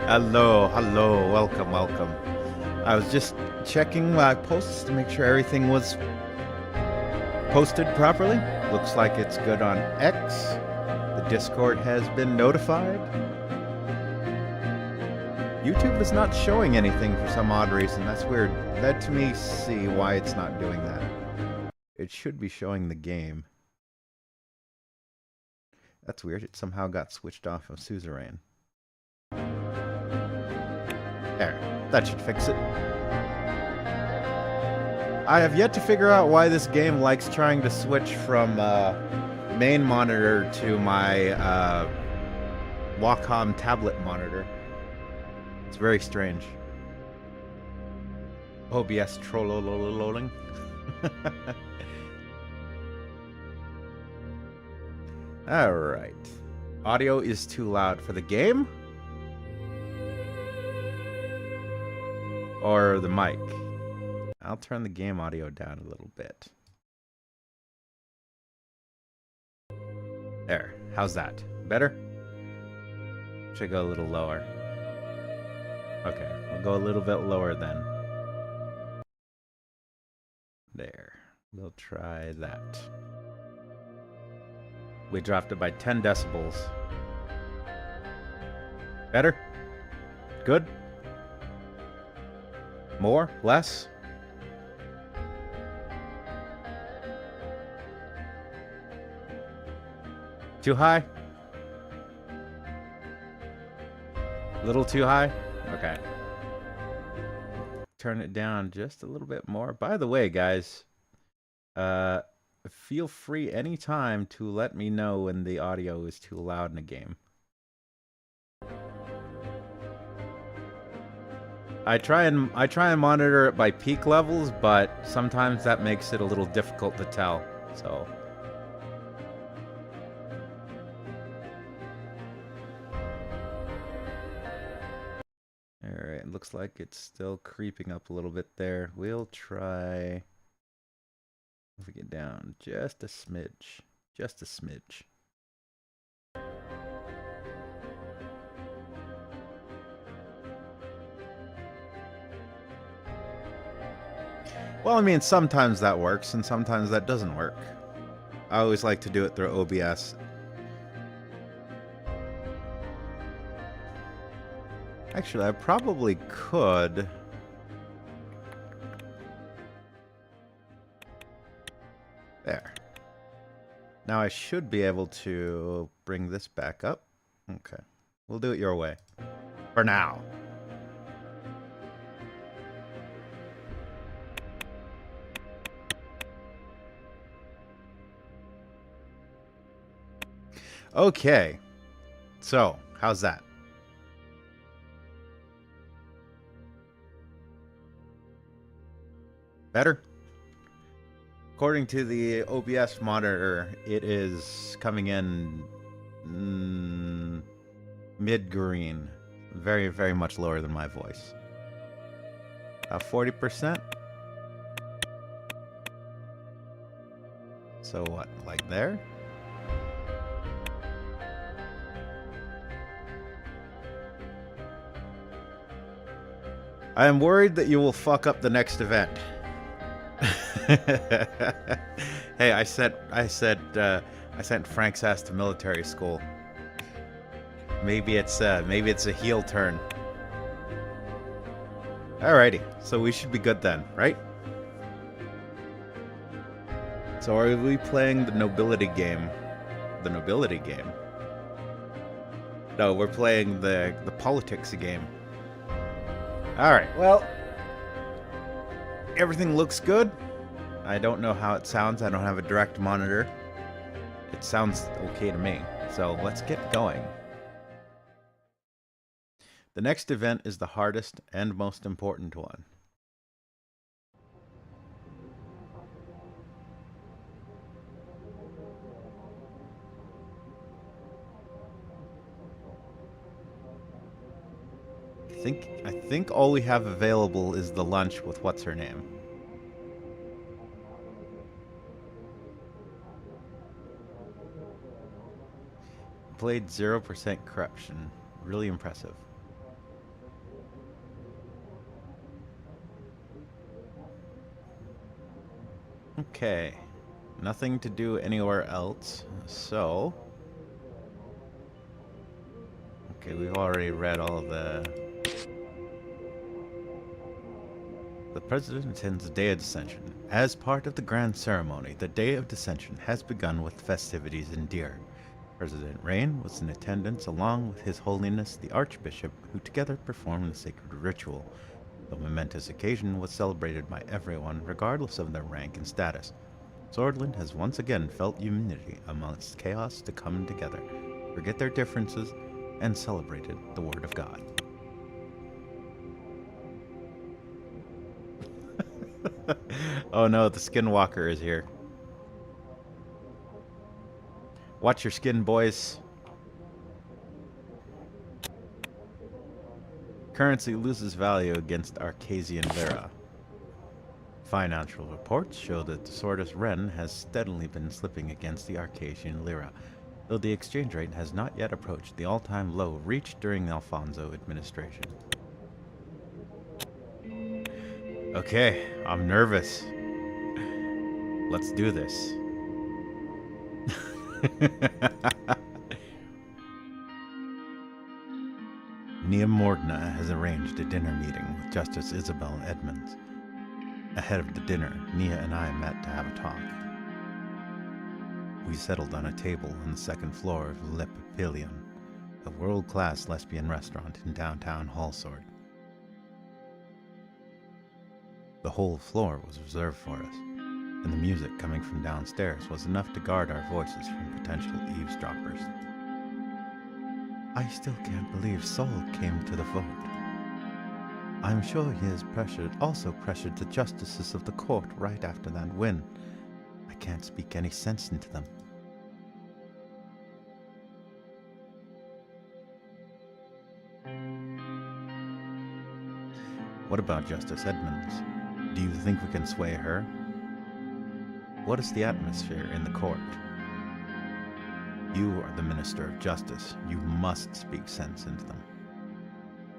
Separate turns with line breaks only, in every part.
Hello, hello, welcome, welcome. I was just checking my posts to make sure everything was posted properly. Looks like it's good on X. The Discord has been notified. YouTube is not showing anything for some odd reason. That's weird. Let me see why it's not doing that. It should be showing the game. That's weird. It somehow got switched off of Suzerain. There. That should fix it. I have yet to figure out why this game likes trying to switch from main monitor to my Wacom tablet monitor. It's very strange. OBS trollololololling. Alright. Audio is too loud for the game? Or the mic? I'll turn the game audio down a little bit. There. How's that? Better? Should go a little lower. Okay, we'll go a little bit lower then. There. We'll try that. We dropped it by 10 decibels. Better? Good? More? Less? Too high? Little too high? Okay. Turn it down just a little bit more. By the way, guys, feel free anytime to let me know when the audio is too loud in a game. I try and monitor it by peak levels, but sometimes that makes it a little difficult to tell. So alright, looks like it's still creeping up a little bit there. We'll try moving it down just a smidge. Just a smidge. Well, I mean, sometimes that works and sometimes that doesn't work. I always like to do it through OBS. Actually, I probably could. There. Now I should be able to bring this back up. Okay. We'll do it your way. For now. Okay. So, how's that? Better? According to the OBS monitor, it is coming in mid-green. Very, very much lower than my voice. 40%? So what, like there? I am worried that you will fuck up the next event. Hey, I sent Frank's ass to military school. Maybe it's a heel turn. Alrighty, so we should be good then, right? So are we playing the nobility game? The nobility game? No, we're playing the politics game. Alright, well, everything looks good. I don't know how it sounds. I don't have a direct monitor. It sounds okay to me. So let's get going. The next event is the hardest and most important one. I think all we have available is the lunch with what's her name. Played 0% corruption. Really impressive. Okay. Nothing to do anywhere else. So... Okay, we've already read all of the... The President attends the Day of Dissension. As part of the grand ceremony, the Day of Dissension has begun with festivities in Deer. President Rain was in attendance along with His Holiness the Archbishop, who together performed the sacred ritual. The momentous occasion was celebrated by everyone, regardless of their rank and status. Swordland has once again felt unity amongst chaos to come together, forget their differences, and celebrated the Word of God. Oh no, the Skinwalker is here. Watch your skin, boys. Currency loses value against Arcasian lira. Financial reports show that the Sordus Ren has steadily been slipping against the Arcasian lira, though the exchange rate has not yet approached the all-time low reached during the Alfonso administration. Okay, I'm nervous. Let's do this. Nia Mordna has arranged a dinner meeting with Justice Isabel Edmonds. Ahead of the dinner, Nia and I met to have a talk. We settled on a table on the second floor of Le Papillon, a world-class lesbian restaurant in downtown Hallsword. The whole floor was reserved for us, and the music coming from downstairs was enough to guard our voices from potential eavesdroppers. I still can't believe Saul came to the vote. I'm sure he has also pressured the justices of the court right after that win. I can't speak any sense into them. What about Justice Edmonds? Do you think we can sway her? What is the atmosphere in the court? You are the Minister of Justice. You must speak sense into them.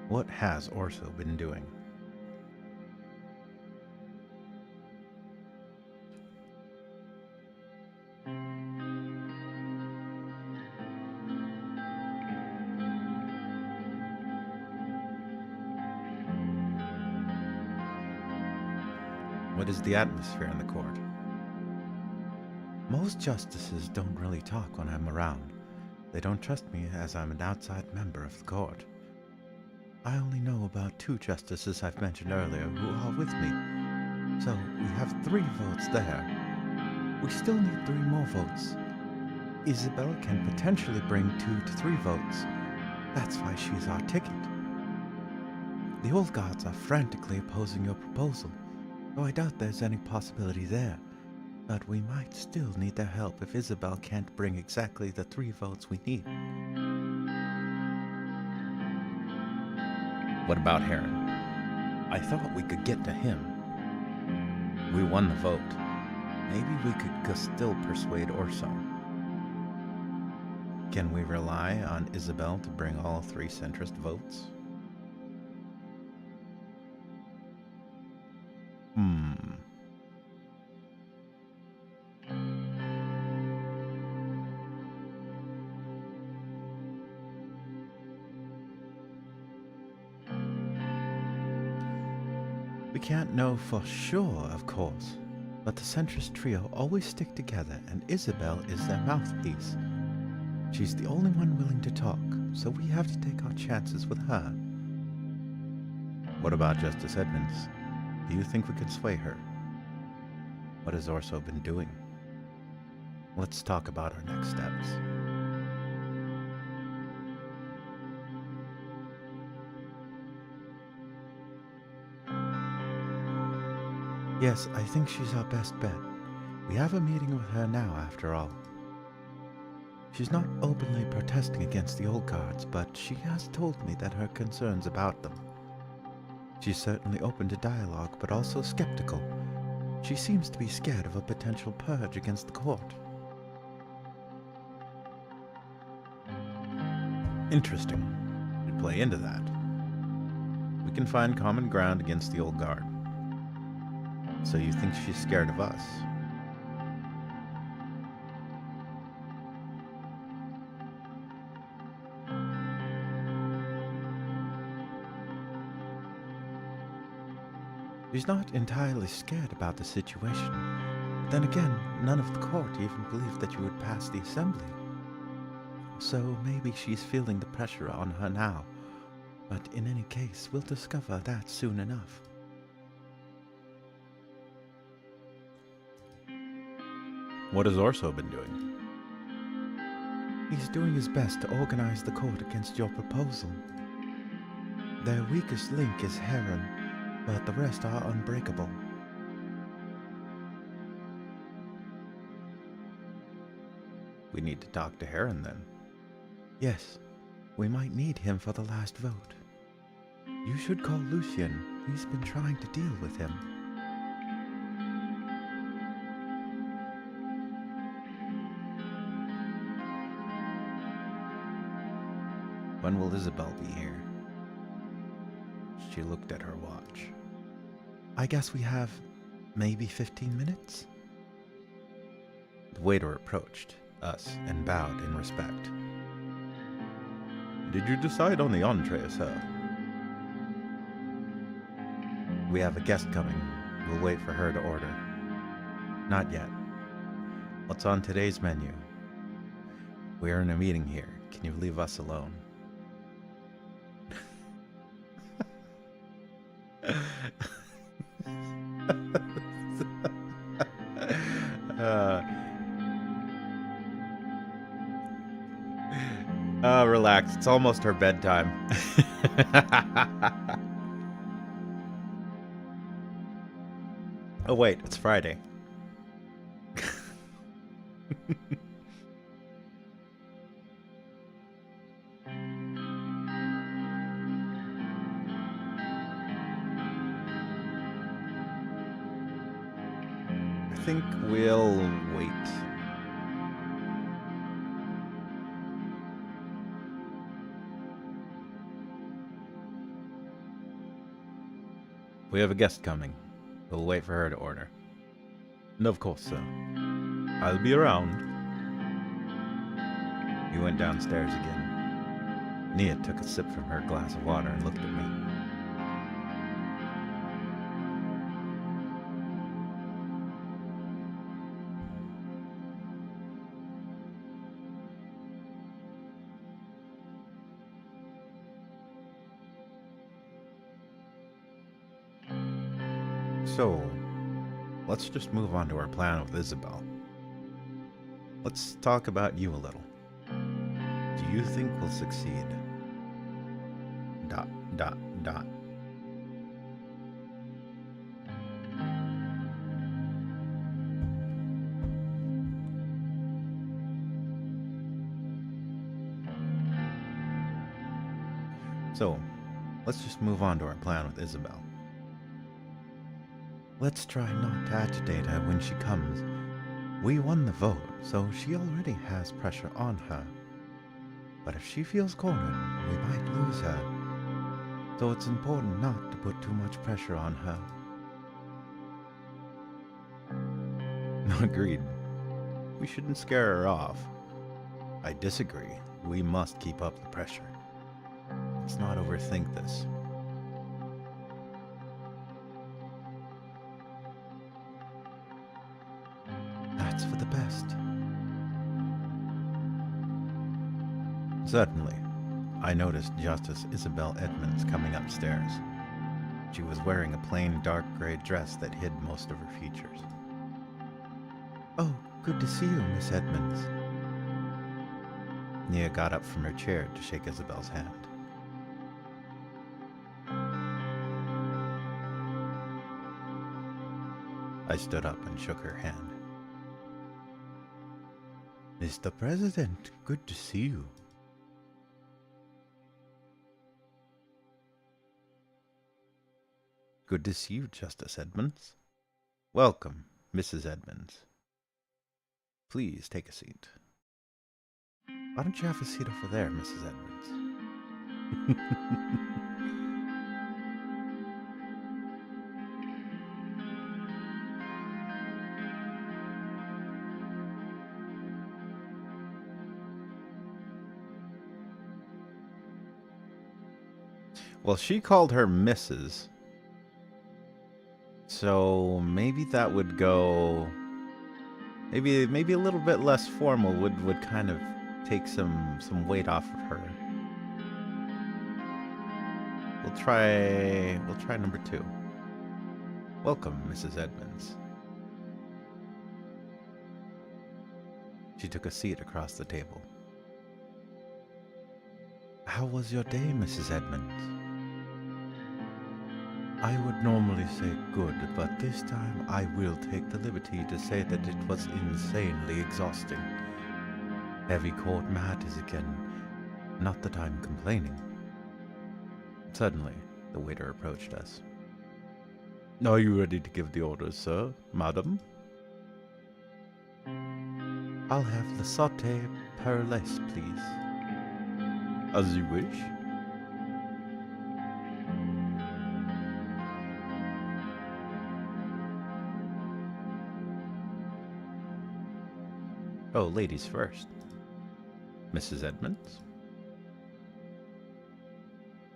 What has Orso been doing? What is the atmosphere in the court? Most justices don't really talk when I'm around. They don't trust me as I'm an outside member of the court. I only know about 2 justices I've mentioned earlier who are with me. So we have 3 votes there. We still need 3 more votes. Isabel can potentially bring 2 to 3 votes. That's why she's our ticket. The old guards are frantically opposing your proposal, though I doubt there's any possibility there. But we might still need their help if Isabel can't bring exactly the 3 votes we need. What about Heron? I thought we could get to him. We won the vote. Maybe we could still persuade Orso. Can we rely on Isabel to bring all 3 centrist votes? We can't know for sure, of course, but the centrist trio always stick together and Isabel is their mouthpiece. She's the only one willing to talk, so we have to take our chances with her. What about Justice Edmonds? Do you think we can sway her? What has Orso been doing? Let's talk about our next steps. Yes, I think she's our best bet. We have a meeting with her now, after all. She's not openly protesting against the old guards, but she has told me that her concerns about them. She's certainly open to dialogue, but also skeptical. She seems to be scared of a potential purge against the court. Interesting. play into that. We can find common ground against the old guard. So you think she's scared of us? She's not entirely scared about the situation. But then again, none of the court even believed that you would pass the assembly. So maybe she's feeling the pressure on her now. But in any case, we'll discover that soon enough. What has Orso been doing? He's doing his best to organize the court against your proposal. Their weakest link is Heron, but the rest are unbreakable. We need to talk to Heron then. Yes, we might need him for the last vote. You should call Lucien. He's been trying to deal with him. When will Isabel be here? She looked at her watch. I guess we have maybe 15 minutes? The waiter approached us and bowed in respect. Did you decide on the entree, sir? We have a guest coming. We'll wait for her to order. Not yet. What's on today's menu? We're in a meeting here. Can you leave us alone? Relax. It's almost her bedtime. Oh wait, it's Friday. I think we'll wait. We have a guest coming. We'll wait for her to order. And of course, sir. I'll be around. He went downstairs again. Nia took a sip from her glass of water and looked at me. So, let's just move on to our plan with Isabel. Let's talk about you a little. Do you think we'll succeed? ... So, let's just move on to our plan with Isabel. Let's try not to agitate her when she comes. We won the vote, so she already has pressure on her. But if she feels cornered, we might lose her. So it's important not to put too much pressure on her. Agreed. We shouldn't scare her off. I disagree. We must keep up the pressure. Let's not overthink this. That's for the best. Certainly. I noticed Justice Isabel Edmonds coming upstairs. She was wearing a plain dark gray dress that hid most of her features. Oh, good to see you, Miss Edmonds. Nia got up from her chair to shake Isabel's hand. I stood up and shook her hand. Mr. President, good to see you. Good to see you, Justice Edmonds. Welcome, Mrs. Edmonds. Please take a seat. Why don't you have a seat over there, Mrs. Edmonds? Well, she called her Mrs. So maybe that would go. Maybe a little bit less formal would kind of take some weight off of her. We'll try number 2. Welcome, Mrs. Edmonds. She took a seat across the table. How was your day, Mrs. Edmonds? I would normally say good, but this time I will take the liberty to say that it was insanely exhausting. Heavy court matters again. Not that I'm complaining. Suddenly, the waiter approached us. Are you ready to give the orders, sir, madam? I'll have the sauté perlace, please. As you wish. Oh, ladies first. Mrs. Edmonds?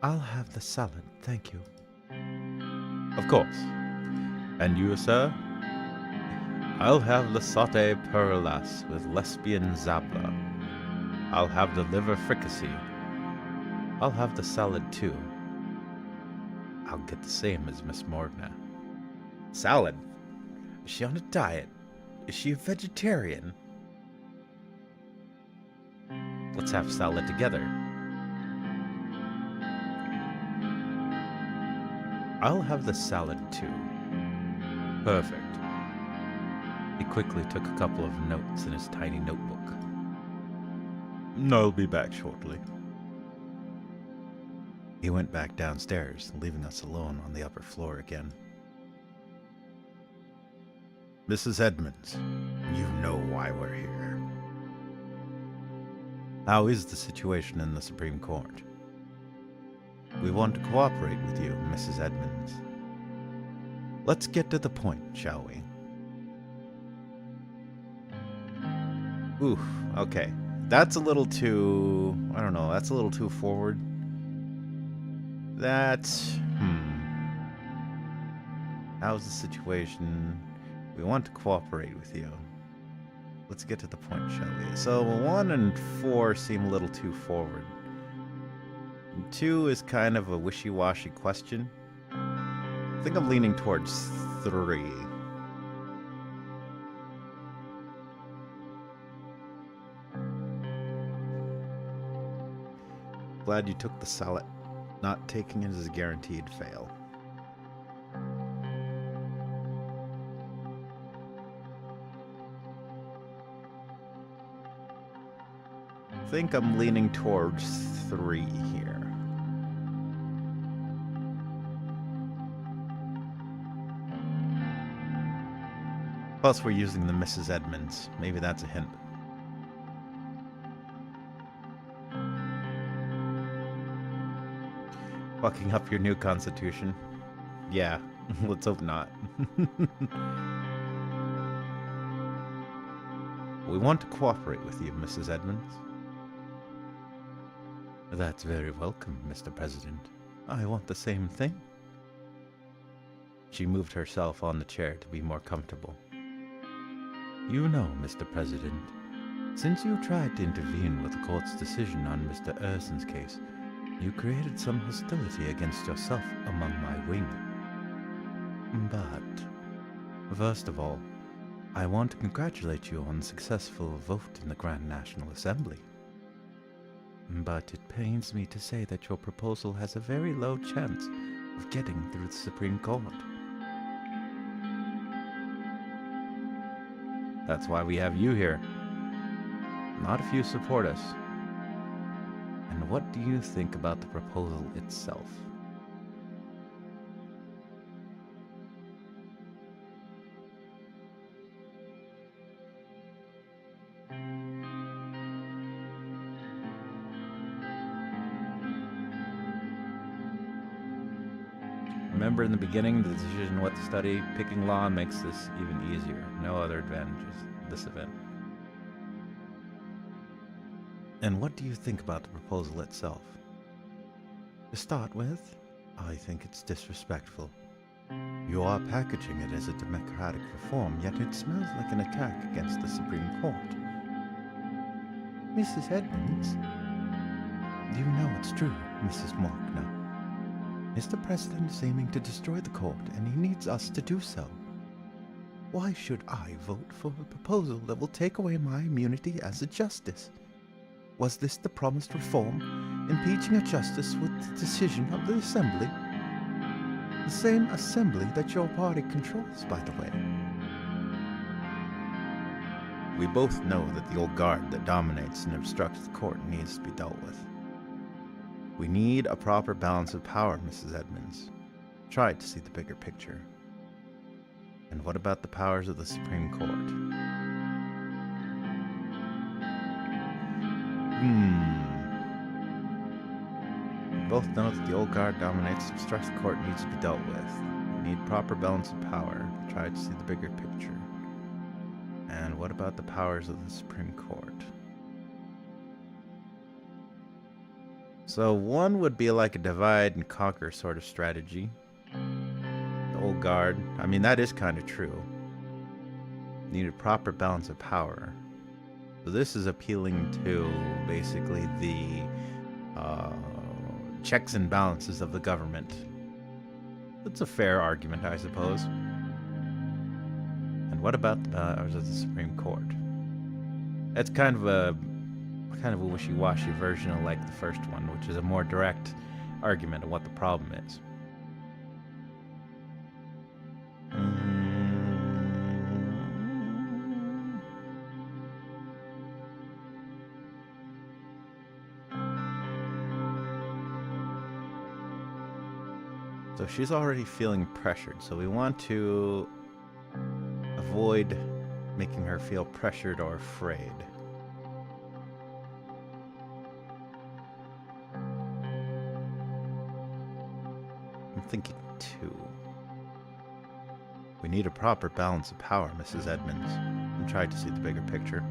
I'll have the salad, thank you. Of course. And you, sir? I'll have the sauté perlace with lesbian zabla. I'll have the liver fricassee. I'll have the salad too. I'll get the same as Miss Morgana. Salad? Is she on a diet? Is she a vegetarian? Let's have salad together. I'll have the salad too. Perfect. He quickly took a couple of notes in his tiny notebook. I'll be back shortly. He went back downstairs, leaving us alone on the upper floor again. Mrs. Edmonds, you know why we're here. How is the situation in the Supreme Court? We want to cooperate with you, Mrs. Edmonds. Let's get to the point, shall we? Oof, okay. That's a little too... I don't know, that's a little too forward. That's... How's the situation? We want to cooperate with you. Let's get to the point, shall we? So 1 and 4 seem a little too forward. 2 is kind of a wishy-washy question. I think I'm leaning towards 3. Glad you took the salad. Not taking it is a guaranteed fail. I think I'm leaning towards 3 here. Plus, we're using the Mrs. Edmonds. Maybe that's a hint. Fucking up your new constitution? Yeah, let's hope not. We want to cooperate with you, Mrs. Edmonds. That's very welcome, Mr. President. I want the same thing. She moved herself on the chair to be more comfortable. You know, Mr. President, since you tried to intervene with the court's decision on Mr. Urson's case, you created some hostility against yourself among my wing. But, first of all, I want to congratulate you on the successful vote in the Grand National Assembly. But it pains me to say that your proposal has a very low chance of getting through the Supreme Court. That's why we have you here. Not if you support us. And what do you think about the proposal itself? Remember in the beginning, the decision what to study, picking law makes this even easier. No other advantages this event. And what do you think about the proposal itself? To start with, I think it's disrespectful. You are packaging it as a democratic reform, yet it smells like an attack against the Supreme Court. Mrs. Edmonds, do you know it's true, Mrs. Mockner? Mr. President is aiming to destroy the court, and he needs us to do so. Why should I vote for a proposal that will take away my immunity as a justice? Was this the promised reform, impeaching a justice with the decision of the Assembly? The same Assembly that your party controls, by the way. We both know that the old guard that dominates and obstructs the court needs to be dealt with. We need a proper balance of power, Mrs. Edmonds. Try to see the bigger picture. And what about the powers of the Supreme Court? We both know that the old guard dominates and obstructs the court needs to be dealt with. We need proper balance of power. Try to see the bigger picture. And what about the powers of the Supreme Court? So one would be like a divide and conquer sort of strategy. The old guard, I mean, that is kind of true. Need a proper balance of power. So this is appealing to basically the checks and balances of the government. That's a fair argument, I suppose. And what about the powers of the Supreme Court? That's kind of a wishy-washy version of like the first one, which is a more direct argument of what the problem is. So she's already feeling pressured, so we want to avoid making her feel pressured or afraid. I'm thinking too. We need a proper balance of power, Mrs. Edmonds. I'm trying to see the bigger picture.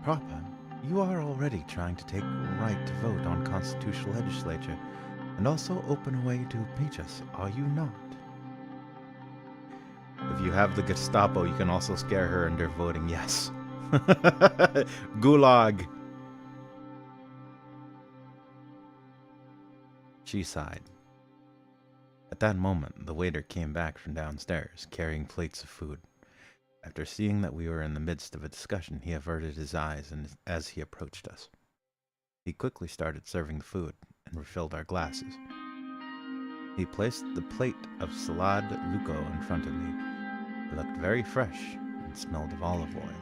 Proper? You are already trying to take right to vote on constitutional legislature and also open a way to impeach us, are you not? If you have the Gestapo, you can also scare her into voting yes. Gulag. She sighed. At that moment, the waiter came back from downstairs, carrying plates of food. After seeing that we were in the midst of a discussion, he averted his eyes as he approached us. He quickly started serving the food and refilled our glasses. He placed the plate of salad luco in front of me. It looked very fresh and smelled of olive oil.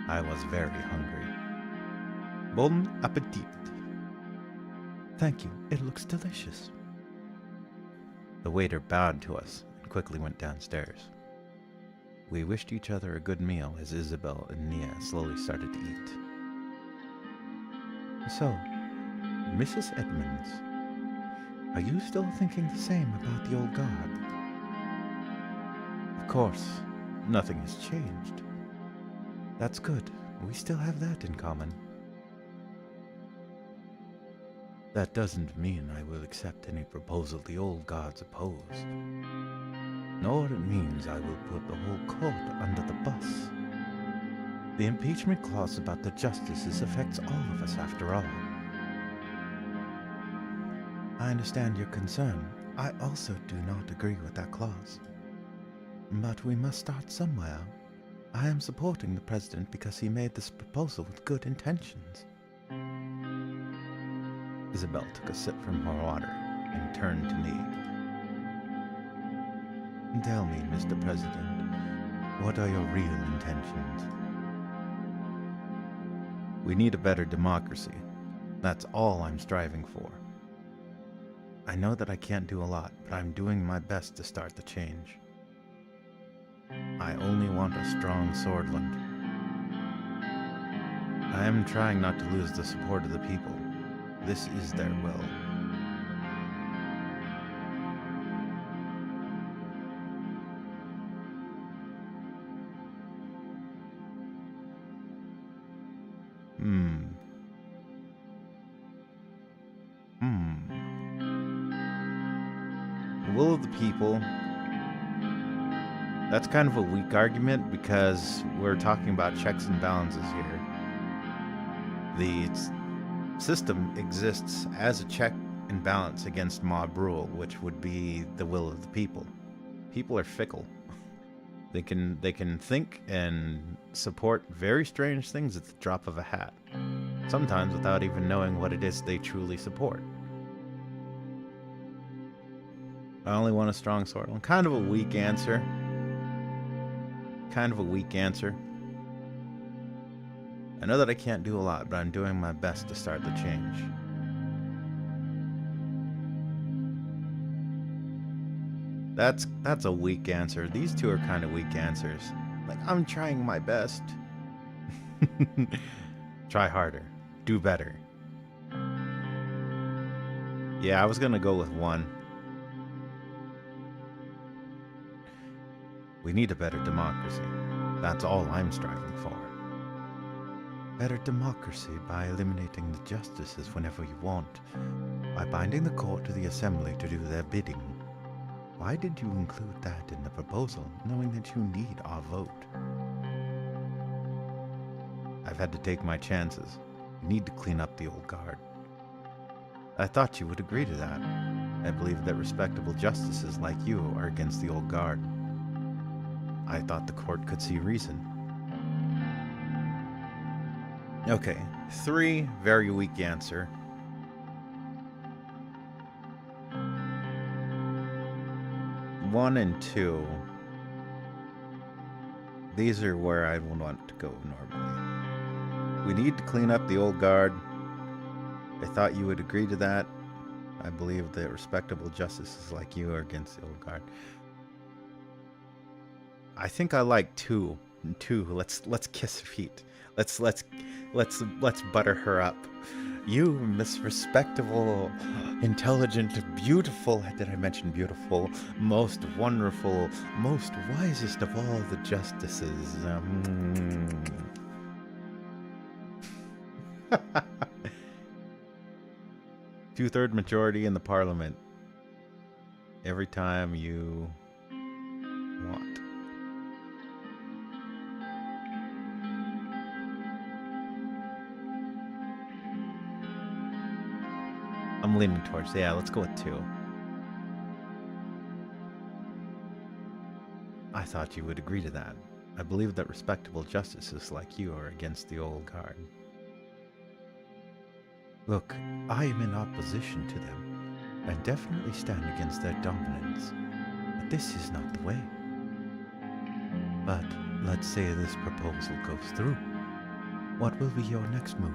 I was very hungry. Bon appetit. Thank you. It looks delicious. The waiter bowed to us and quickly went downstairs. We wished each other a good meal as Isabel and Nia slowly started to eat. So, Mrs. Edmonds, are you still thinking the same about the old guard? Of course, nothing has changed. That's good. We still have that in common. That doesn't mean I will accept any proposal the old guards oppose. Nor it means I will put the whole court under the bus. The impeachment clause about the justices affects all of us after all. I understand your concern. I also do not agree with that clause. But we must start somewhere. I am supporting the president because he made this proposal with good intentions. Isabel took a sip from her water and turned to me. Tell me, Mr. President, what are your real intentions? We need a better democracy. That's all I'm striving for. I know that I can't do a lot, but I'm doing my best to start the change. I only want a strong swordland. I am trying not to lose the support of the people. This is their will. The will of the people. That's kind of a weak argument because we're talking about checks and balances here. The system exists as a check and balance against mob rule, which would be the will of the people. People are fickle. They can think and support very strange things at the drop of a hat, sometimes without even knowing what it is they truly support. I only want a strong sword. Kind of a weak answer. Kind of a weak answer. I know that I can't do a lot, but I'm doing my best to start the change. That's a weak answer. These two are kind of weak answers. Like, I'm trying my best. Try harder. Do better. Yeah, I was gonna go with one. We need a better democracy. That's all I'm striving for. Better democracy by eliminating the justices whenever you want, by binding the court to the assembly to do their bidding. Why did you include that in the proposal, knowing that you need our vote? I've had to take my chances. You need to clean up the old guard. I thought you would agree to that. I believe that respectable justices like you are against the old guard. I thought the court could see reason. Okay, 3, very weak answer. 1 and 2. These are where I would want to go normally. We need to clean up the old guard. I thought you would agree to that. I believe that respectable justices like you are against the old guard. I think I like 2. 2. Let's kiss feet. Let's butter her up. You, Miss Respectable, intelligent, beautiful, did I mention beautiful, most wonderful, most wisest of all the justices. 2/3 majority in the parliament. Every time you want. I'm leaning towards, yeah, let's go with 2. I thought you would agree to that. I believe that respectable justices like you are against the old guard. Look, I am in opposition to them, and definitely stand against their dominance. But this is not the way. But let's say this proposal goes through. What will be your next move?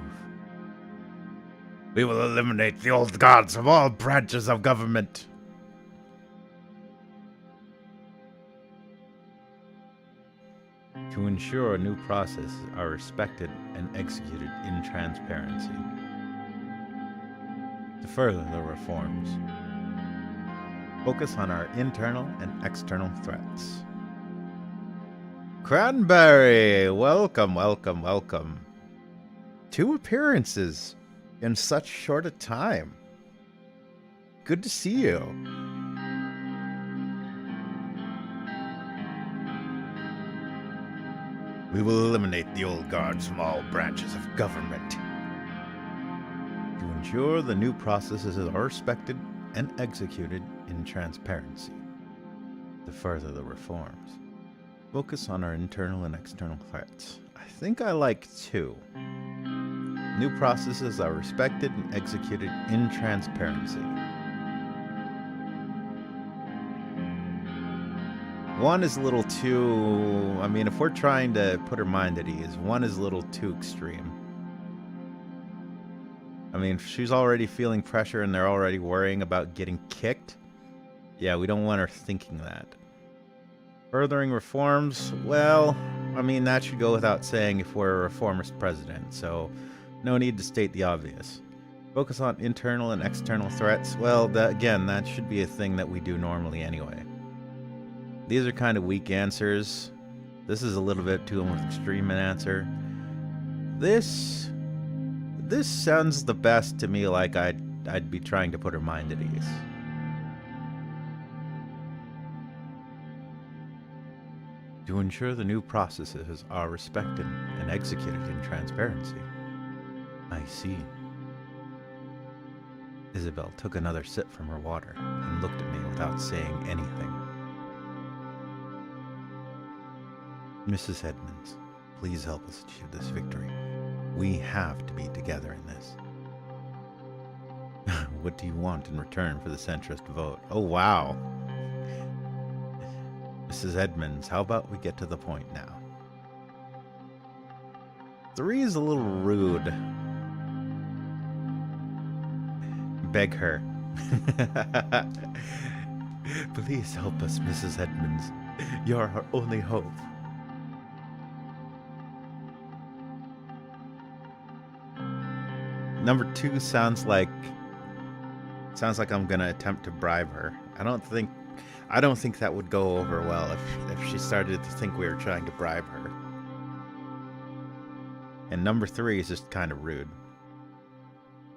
We will eliminate the old guards from all branches of government. To ensure new processes are respected and executed in transparency. To further the reforms. Focus on our internal and external threats. Cranberry! Welcome, welcome, welcome. 2 appearances in such short a time. Good to see you. We will eliminate the old guards from all branches of government. To ensure the new processes are respected and executed in transparency. To further the reforms. Focus on our internal and external threats. I think I like 2. New processes are respected and executed in transparency. 1 is a little too... I mean, if we're trying to put her mind at ease, 1 is a little too extreme. I mean, if she's already feeling pressure and they're already worrying about getting kicked, yeah, we don't want her thinking that. Furthering reforms? Well, I mean, that should go without saying if we're a reformist president, so no need to state the obvious. Focus on internal and external threats? Well, again, that should be a thing that we do normally anyway. These are kind of weak answers. This is a little bit too extreme an answer. This sounds the best to me, like I'd be trying to put her mind at ease. To ensure the new processes are respected and executed in transparency. I see. Isabel took another sip from her water and looked at me without saying anything. Mrs. Edmonds, please help us achieve this victory. We have to be together in this. What do you want in return for the centrist vote? Oh, wow. Mrs. Edmonds, how about we get to the point now? 3 is a little rude. Beg her. Please help us, Mrs. Edmonds. You're our only hope. Number 2 sounds like I'm gonna attempt to bribe her. I don't think that would go over well if she started to think we were trying to bribe her. And number 3 is just kind of rude.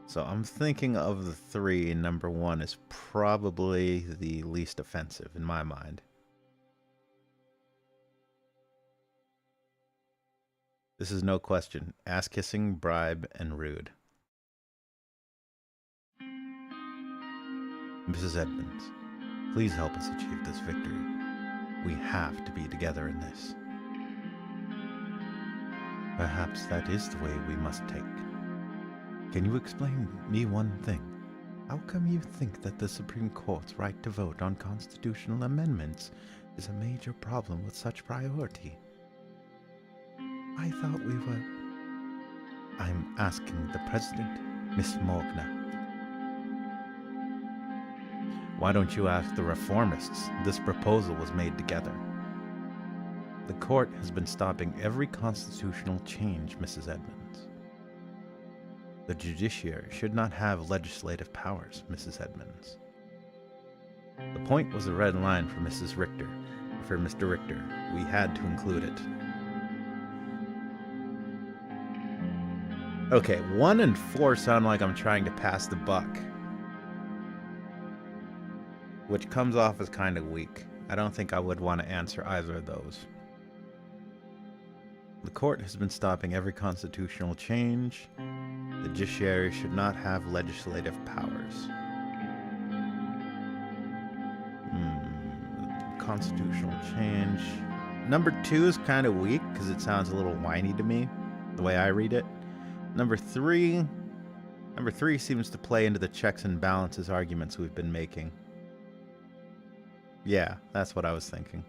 So I'm thinking of the 3, number 1 is probably the least offensive in my mind. This is no question. Ass-kissing, bribe, and rude. Mrs. Edmonds, please help us achieve this victory. We have to be together in this. Perhaps that is the way we must take. Can you explain me one thing? How come you think that the Supreme Court's right to vote on constitutional amendments is a major problem with such priority? I thought we were... I'm asking the President, Miss Morgana. Why don't you ask the reformists? This proposal was made together. The court has been stopping every constitutional change, Mrs. Edmonds. The judiciary should not have legislative powers, Mrs. Edmonds. The point was a red line for Mrs. Richter. For Mr. Richter, we had to include it. Okay, 1 and 4 sound like I'm trying to pass the buck, which comes off as kind of weak. I don't think I would want to answer either of those. The court has been stopping every constitutional change. The judiciary should not have legislative powers. Constitutional change. Number 2 is kind of weak because it sounds a little whiny to me, the way I read it. Number 3 seems to play into the checks and balances arguments we've been making. Yeah, that's what I was thinking.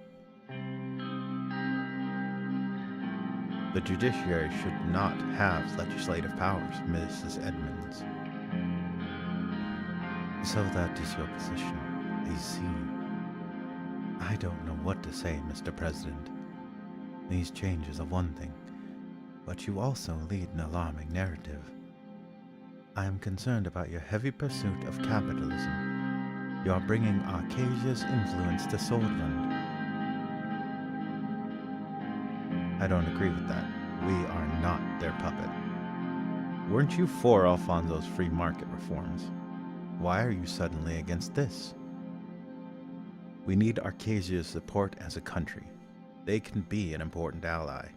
The judiciary should not have legislative powers, Mrs. Edmonds. So that is your position, I see. I don't know what to say, Mr. President. These changes are one thing, but you also lead an alarming narrative. I am concerned about your heavy pursuit of capitalism. You are bringing Arcasia's influence to Swordland. I don't agree with that. We are not their puppet. Weren't you for Alfonso's free market reforms? Why are you suddenly against this? We need Arcasia's support as a country. They can be an important ally.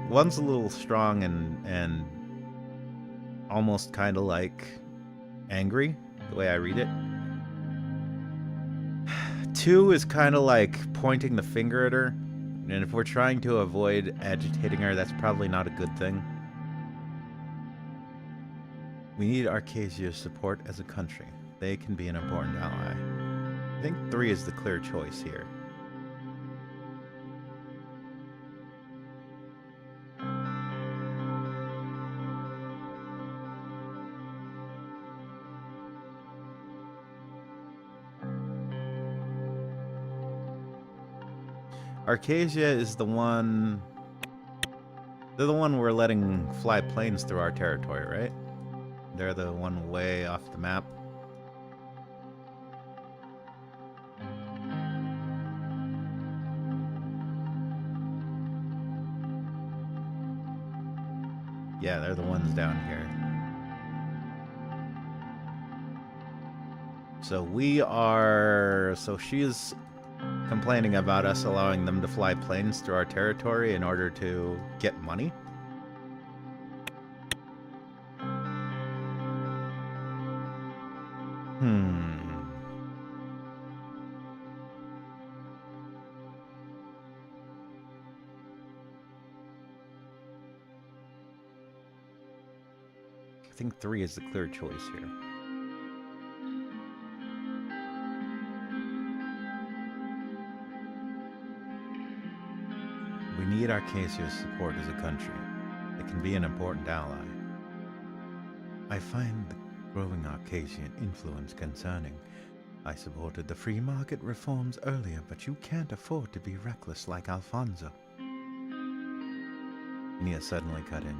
One's a little strong and almost kind of like angry, the way I read it. 2 is kind of like pointing the finger at her, and if we're trying to avoid agitating her, that's probably not a good thing. We need Arcasia's support as a country. They can be an important ally. I think 3 is the clear choice here. Arcasia is the one... They're the one we're letting fly planes through our territory, right? They're the one way off the map. Yeah, they're the ones down here. So we are... So she's complaining about us allowing them to fly planes through our territory in order to get money. I think 3 is the clear choice here. We need Arcasia's support as a country. It can be an important ally. I find the growing Arcasian influence concerning. I supported the free market reforms earlier, but you can't afford to be reckless like Alfonso. Nia suddenly cut in.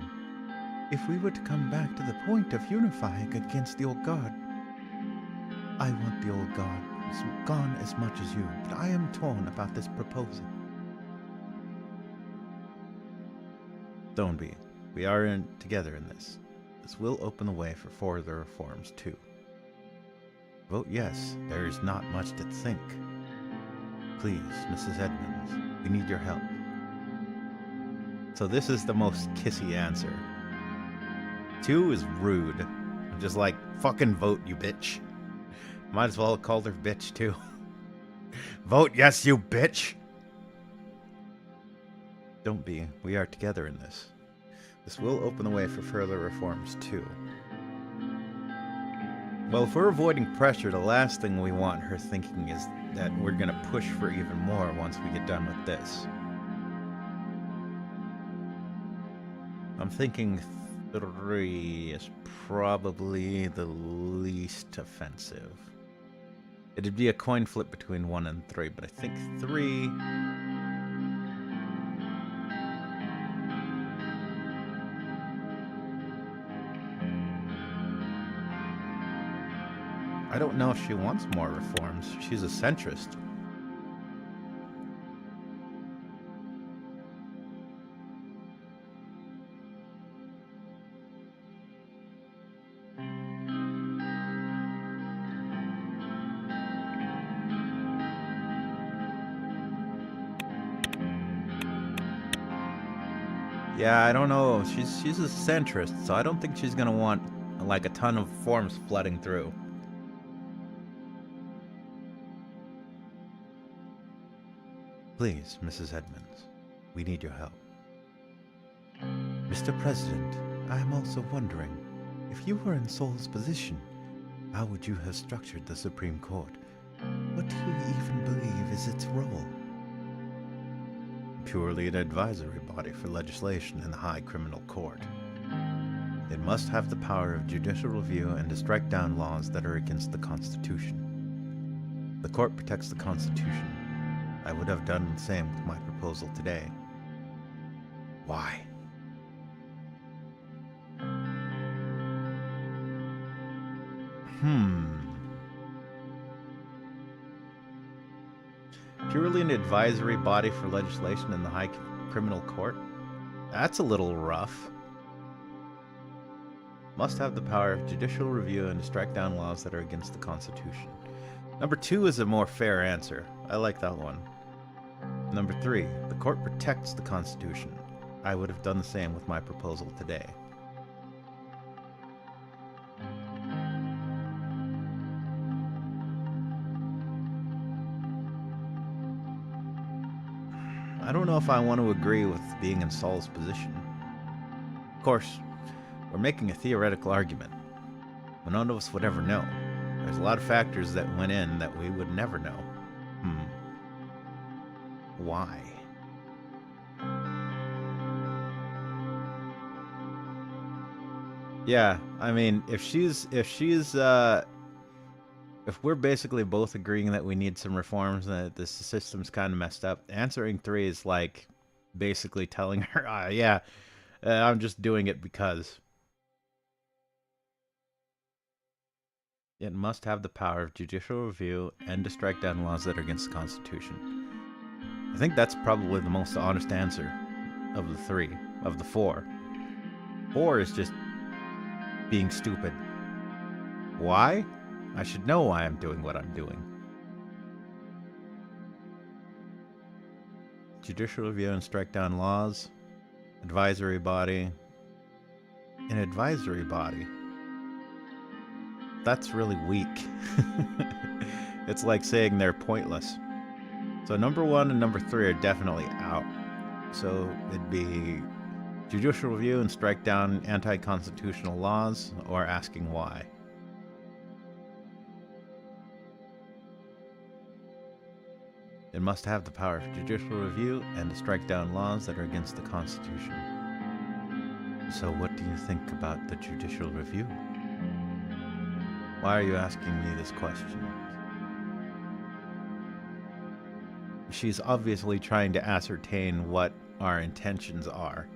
If we were to come back to the point of unifying against the old guard, I want the old guard gone as much as you, but I am torn about this proposal. Don't be. We are together in this. This will open the way for further reforms, too. Vote yes. There is not much to think. Please, Mrs. Edmonds, we need your help. So this is the most kissy answer. 2 is rude. I'm just like, fucking vote, you bitch. Might as well have called her bitch, too. Vote yes, you bitch! Don't be. We are together in this. This will open the way for further reforms, too. Well, if we're avoiding pressure, the last thing we want her thinking is that we're gonna push for even more once we get done with this. I'm thinking 3 is probably the least offensive. It'd be a coin flip between 1 and 3, but I think 3... I don't know if she wants more reforms. She's a centrist. Yeah, I don't know. She's a centrist, so I don't think she's gonna want like a ton of forms flooding through. Please, Mrs. Edmonds, we need your help. Mr. President, I am also wondering, if you were in Sol's position, how would you have structured the Supreme Court? What do you even believe is its role? Purely an advisory body for legislation in the High Criminal Court. It must have the power of judicial review and to strike down laws that are against the Constitution. The court protects the Constitution. I would have done the same with my proposal today. Why? Purely an advisory body for legislation in the High Criminal Court? That's a little rough. Must have the power of judicial review and to strike down laws that are against the Constitution. Number 2 is a more fair answer. I like that one. Number 3, the court protects the Constitution. I would have done the same with my proposal today. I don't know if I want to agree with being in Saul's position. Of course, we're making a theoretical argument, but none of us would ever know. There's a lot of factors that went in that we would never know. Why? Yeah, I mean, if she's If we're basically both agreeing that we need some reforms and that this system's kind of messed up, answering 3 is like basically telling her, yeah, I'm just doing it because. It must have the power of judicial review and to strike down laws that are against the Constitution. I think that's probably the most honest answer of the 3, of the 4. 4 is just being stupid. Why? I should know why I'm doing what I'm doing. Judicial review and strike down laws. Advisory body. An advisory body. That's really weak. It's like saying they're pointless. So number 1 and number 3 are definitely out. So it'd be judicial review and strike down anti-constitutional laws, or asking why. It must have the power of judicial review and to strike down laws that are against the Constitution. So what do you think about the judicial review? Why are you asking me this question? She's obviously trying to ascertain what our intentions are,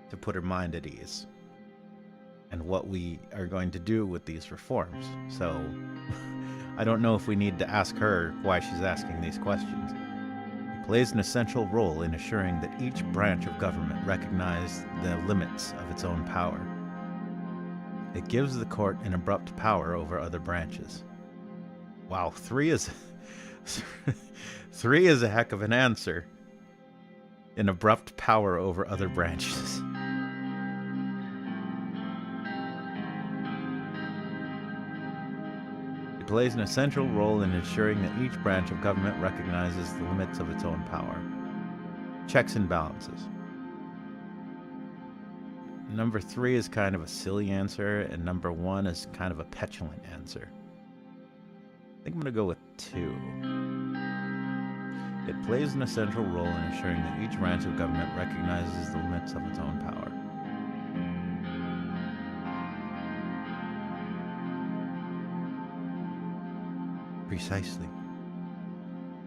to put her mind at ease, and what we are going to do with these reforms. So I don't know if we need to ask her why she's asking these questions. It plays an essential role in assuring that each branch of government recognizes the limits of its own power. It gives the court an abrupt power over other branches. Wow, 3 is 3 is a heck of an answer. An abrupt power over other branches. It plays an essential role in ensuring that each branch of government recognizes the limits of its own power. Checks and balances. Number 3 is kind of a silly answer, and number 1 is kind of a petulant answer. I think I'm going to go with 2. It plays an essential role in ensuring that each branch of government recognizes the limits of its own power. Precisely.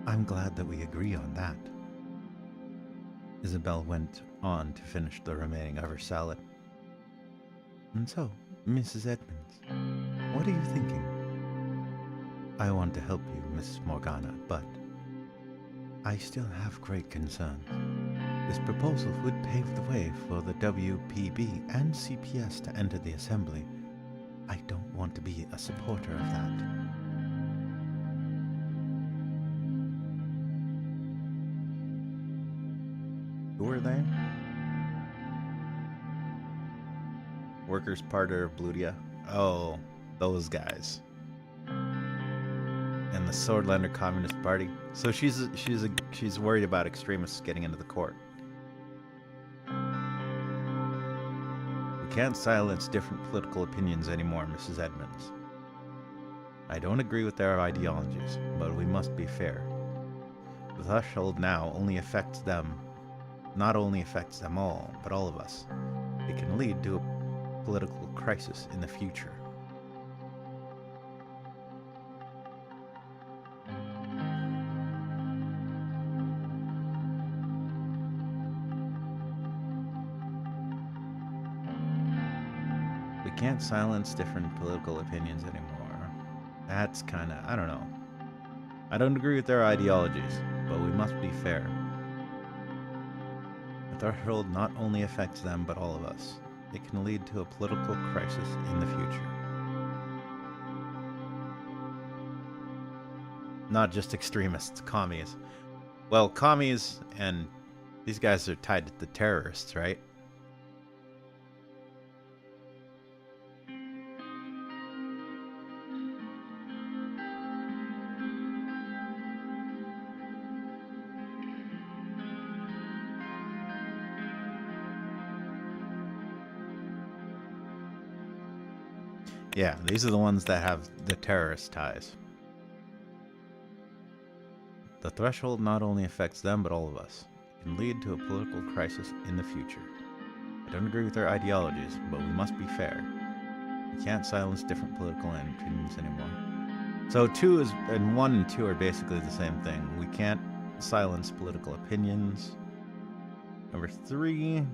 I'm glad that we agree on that. Isabel went on to finish the remaining of her salad. And so, Mrs. Edmonds, what are you thinking? I want to help you, Miss Morgana, but I still have great concerns. This proposal would pave the way for the WPB and CPS to enter the Assembly. I don't want to be a supporter of that. Who are they? Workers' Party of Bludia. Oh, those guys. And the Swordlander Communist Party. So she's worried about extremists getting into the court. We can't silence different political opinions anymore, Mrs. Edmonds. I don't agree with their ideologies, but we must be fair. The threshold now only affects them. Not only affects them all, but all of us. It can lead to a political crisis in the future. We can't silence different political opinions anymore. That's kinda, I don't know. I don't agree with their ideologies, but we must be fair. The threshold not only affects them, but all of us. It can lead to a political crisis in the future. Not just extremists, commies. Well, commies and these guys are tied to the terrorists, right? Yeah, these are the ones that have the terrorist ties. The threshold not only affects them, but all of us. It can lead to a political crisis in the future. I don't agree with their ideologies, but we must be fair. We can't silence different political opinions anymore. So 2 is, and 1 and 2 are basically the same thing. We can't silence political opinions. Number 3,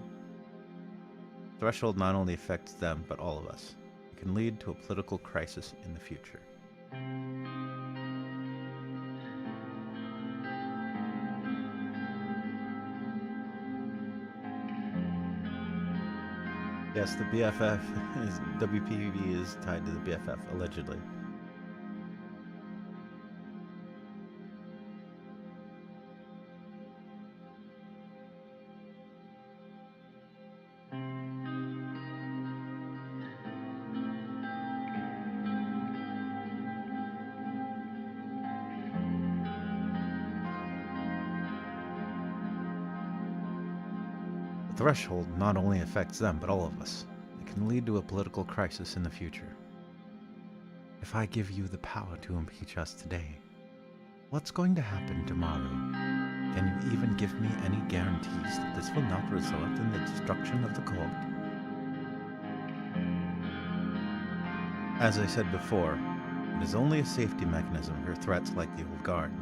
threshold not only affects them, but all of us. It can lead to a political crisis in the future. Yes, the BFF is WPV is tied to the BFF, allegedly. The threshold not only affects them, but all of us. It can lead to a political crisis in the future. If I give you the power to impeach us today, what's going to happen tomorrow? Can you even give me any guarantees that this will not result in the destruction of the court? As I said before, it is only a safety mechanism for threats like the old guard.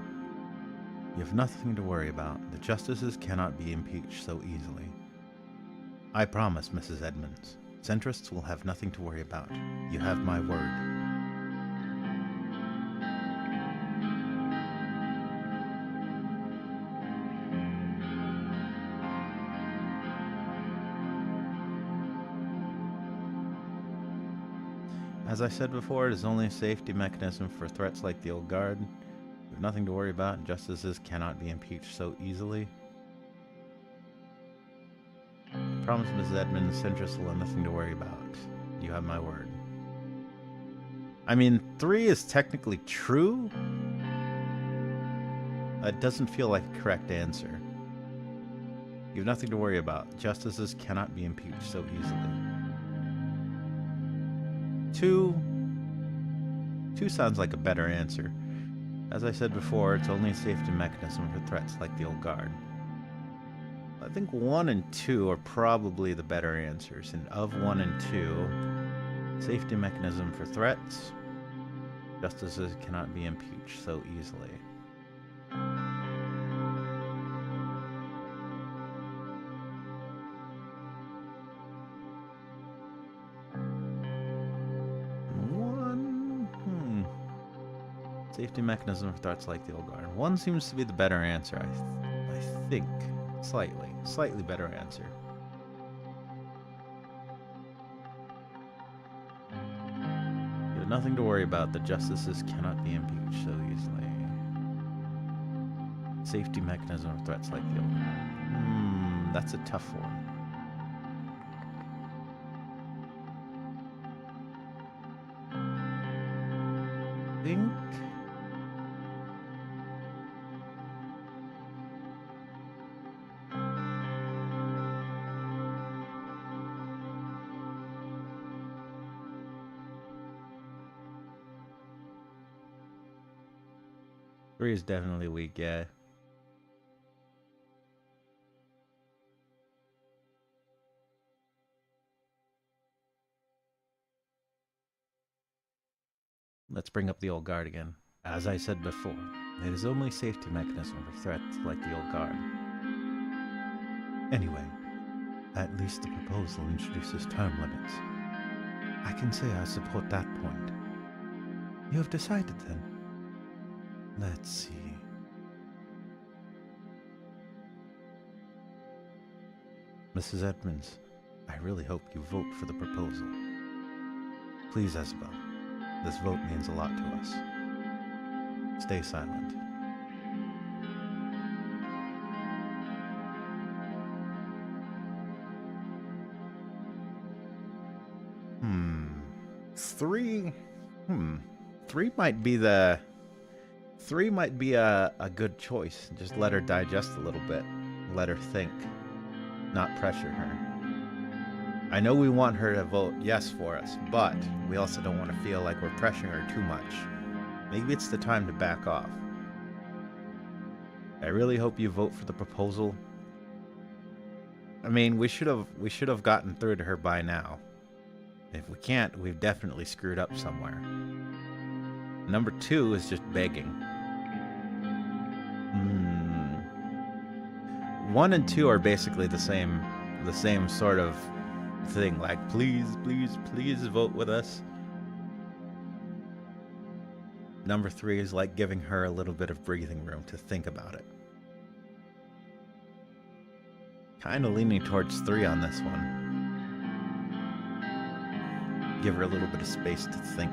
You have nothing to worry about. The justices cannot be impeached so easily. I promise, Mrs. Edmonds. Centrists will have nothing to worry about. You have my word. As I said before, it is only a safety mechanism for threats like the old guard. You have nothing to worry about. Justices cannot be impeached so easily. I promise, Mrs. Edmonds, centrists will have nothing to worry about. You have my word. I mean, 3 is technically true. It doesn't feel like a correct answer. You have nothing to worry about. Justices cannot be impeached so easily. 2 sounds like a better answer. As I said before, it's only a safety mechanism for threats like the old guard. I think 1 and 2 are probably the better answers. And of 1 and 2, safety mechanism for threats, justices cannot be impeached so easily. Safety mechanism for threats like the old guard. 1 seems to be the better answer, I think. Slightly better answer. You have nothing to worry about. The justices cannot be impeached so easily. Safety mechanism for threats like the old guard. That's a tough one. I think 3 is definitely weak, yeah. Let's bring up the old guard again. As I said before, it is only a safety mechanism for threats like the old guard. Anyway, at least the proposal introduces term limits. I can say I support that point. You have decided then? Let's see. Mrs. Edmonds, I really hope you vote for the proposal. Please, Isabel, this vote means a lot to us. Stay silent. Three might be the... 3 might be a good choice. Just let her digest a little bit. Let her think. Not pressure her. I know we want her to vote yes for us, but we also don't want to feel like we're pressuring her too much. Maybe it's the time to back off. I really hope you vote for the proposal. I mean, we should have gotten through to her by now. If we can't, we've definitely screwed up somewhere. Number 2 is just begging. 1 and 2 are basically the same sort of thing. Like, please, please, please vote with us. Number 3 is like giving her a little bit of breathing room to think about it. Kind of leaning towards 3 on this one. Give her a little bit of space to think.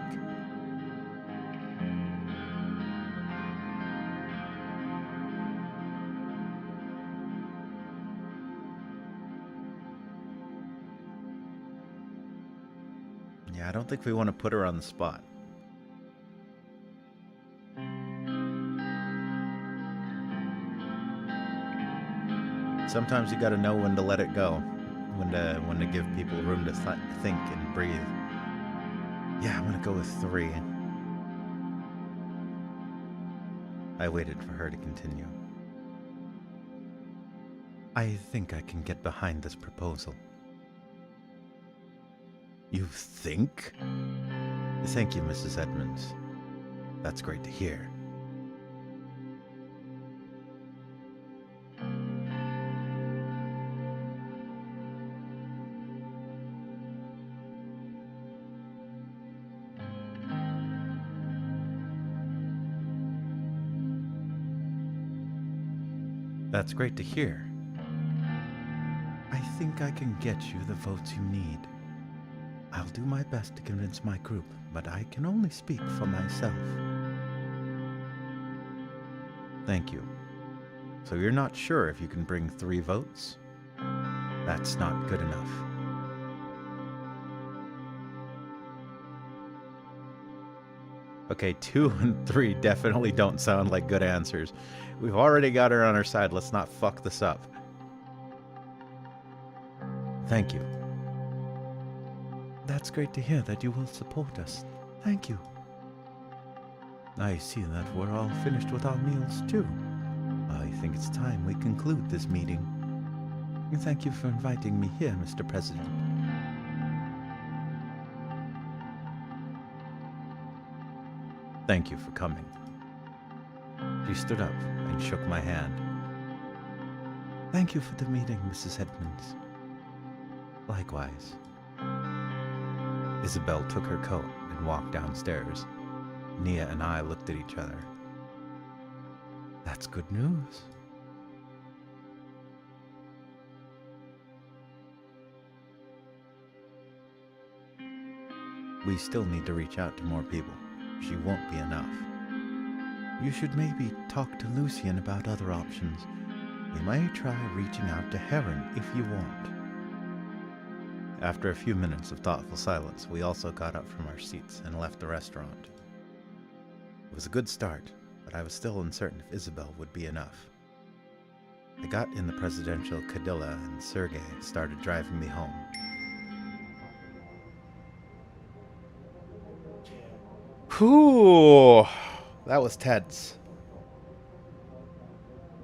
Yeah, I don't think we want to put her on the spot. Sometimes you got to know when to let it go, when to give people room to think and breathe. Yeah, I'm gonna go with 3. I waited for her to continue. I think I can get behind this proposal. You think? Thank you, Mrs. Edmonds. That's great to hear. That's great to hear. I think I can get you the votes you need. I'll do my best to convince my group, but I can only speak for myself. Thank you. So you're not sure if you can bring 3 votes? That's not good enough. Okay, 2 and 3 definitely don't sound like good answers. We've already got her on our side. Let's not fuck this up. Thank you. That's great to hear that you will support us. Thank you. I see that we're all finished with our meals too. I think it's time we conclude this meeting. Thank you for inviting me here, Mr. President. Thank you for coming. She stood up and shook my hand. Thank you for the meeting, Mrs. Edmonds. Likewise. Isabel took her coat and walked downstairs. Nia and I looked at each other. That's good news. We still need to reach out to more people. She won't be enough. You should maybe talk to Lucian about other options. You may try reaching out to Heron if you want. After a few minutes of thoughtful silence, we also got up from our seats and left the restaurant. It was a good start, but I was still uncertain if Isabel would be enough. I got in the presidential Cadilla and Sergei started driving me home. Whew, that was tense.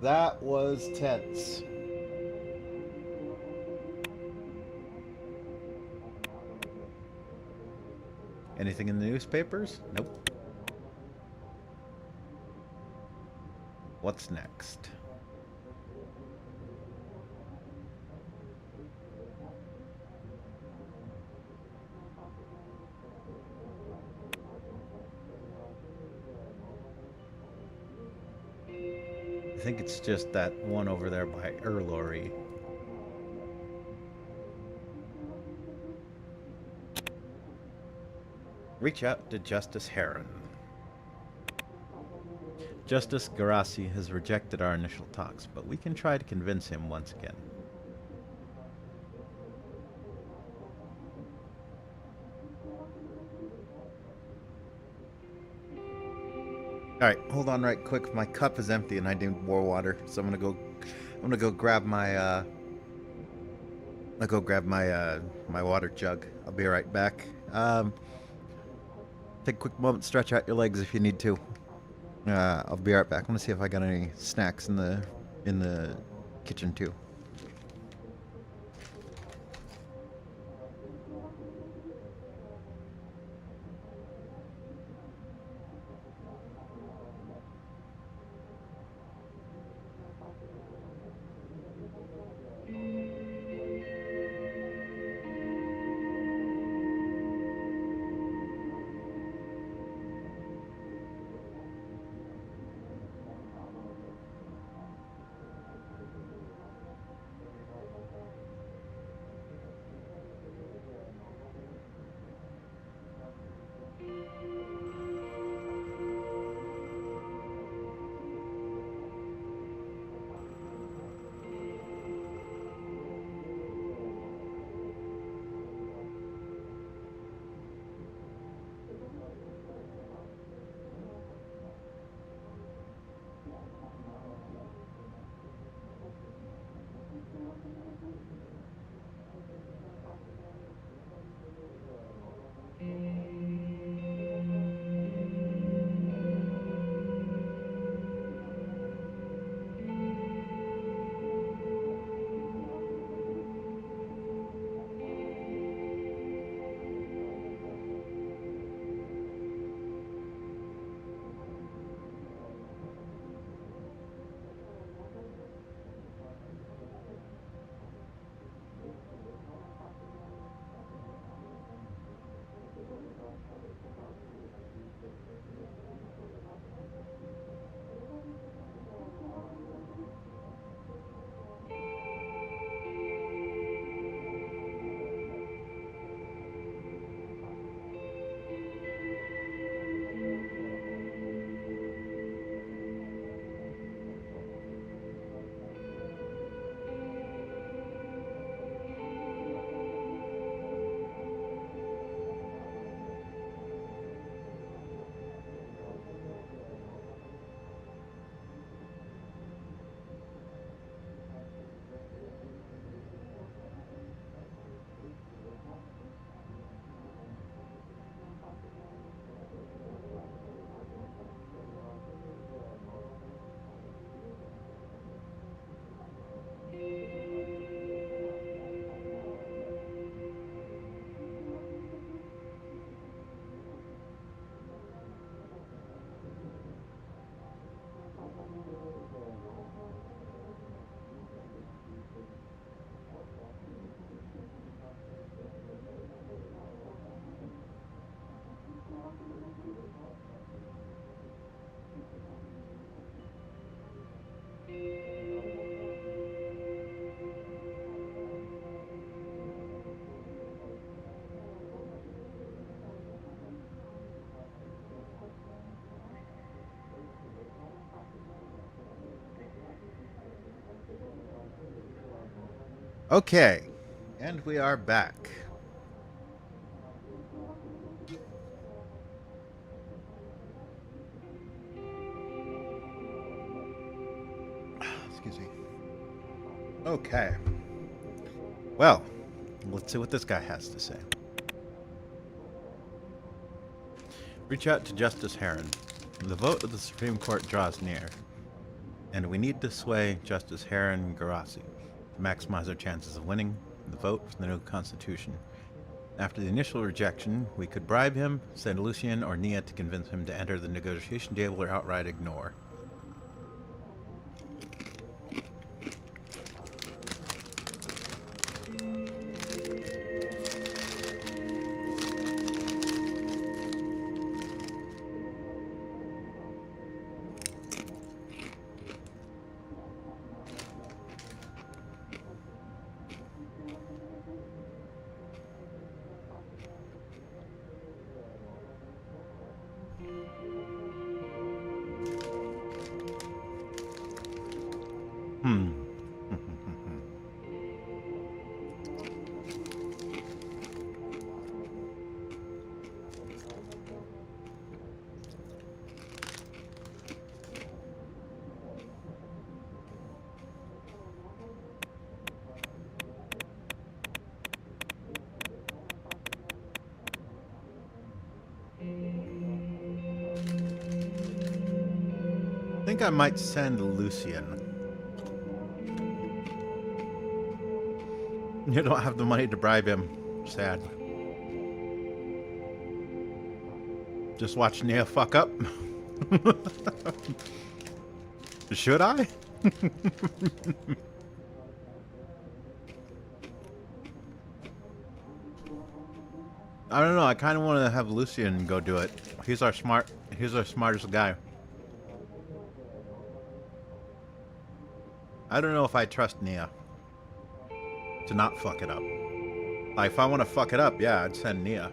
That was tense. Anything in the newspapers? Nope. What's next? I think it's just that one over there by Erlori. Reach out to Justice Heron. Justice Garassi has rejected our initial talks, but we can try to convince him once again. Alright, hold on right quick. My cup is empty and I need more water, so I'm gonna go grab my my water jug. I'll be right back. Take a quick moment, stretch out your legs if you need to. I'll be right back. I'm gonna see if I got any snacks in the kitchen too. Okay, and we are back. Excuse me. Okay. Well, let's see what this guy has to say. Reach out to Justice Heron. The vote of the Supreme Court draws near, and we need to sway Justice Heron Garasi to maximize our chances of winning the vote for the new Constitution. After the initial rejection, we could bribe him, send Lucien or Nia to convince him to enter the negotiation table or outright ignore. I think I might send Lucien. You don't have the money to bribe him. Sad. Just watch Nia fuck up. Should I? I don't know. I kind of want to have Lucien go do it. He's our smartest guy. I don't know if I trust Nia to not fuck it up. Like, if I want to fuck it up, yeah, I'd send Nia.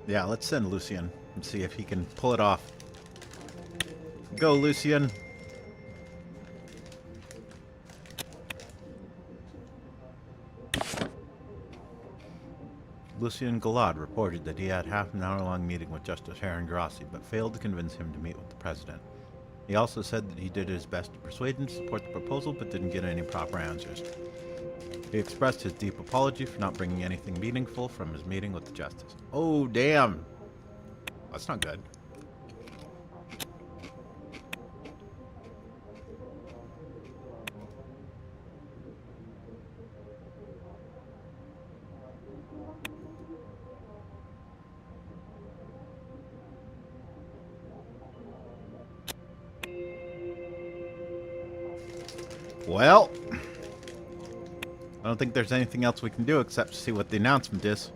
Yeah, let's send Lucien and see if he can pull it off. Go, Lucien. Lucien Galad reported that he had half an hour-long meeting with Justice Heron Grossi, but failed to convince him to meet with the president. He also said that he did his best to persuade him to support the proposal, but didn't get any proper answers. He expressed his deep apology for not bringing anything meaningful from his meeting with the justice. Oh, damn. That's not good. Well, I don't think there's anything else we can do except see what the announcement is.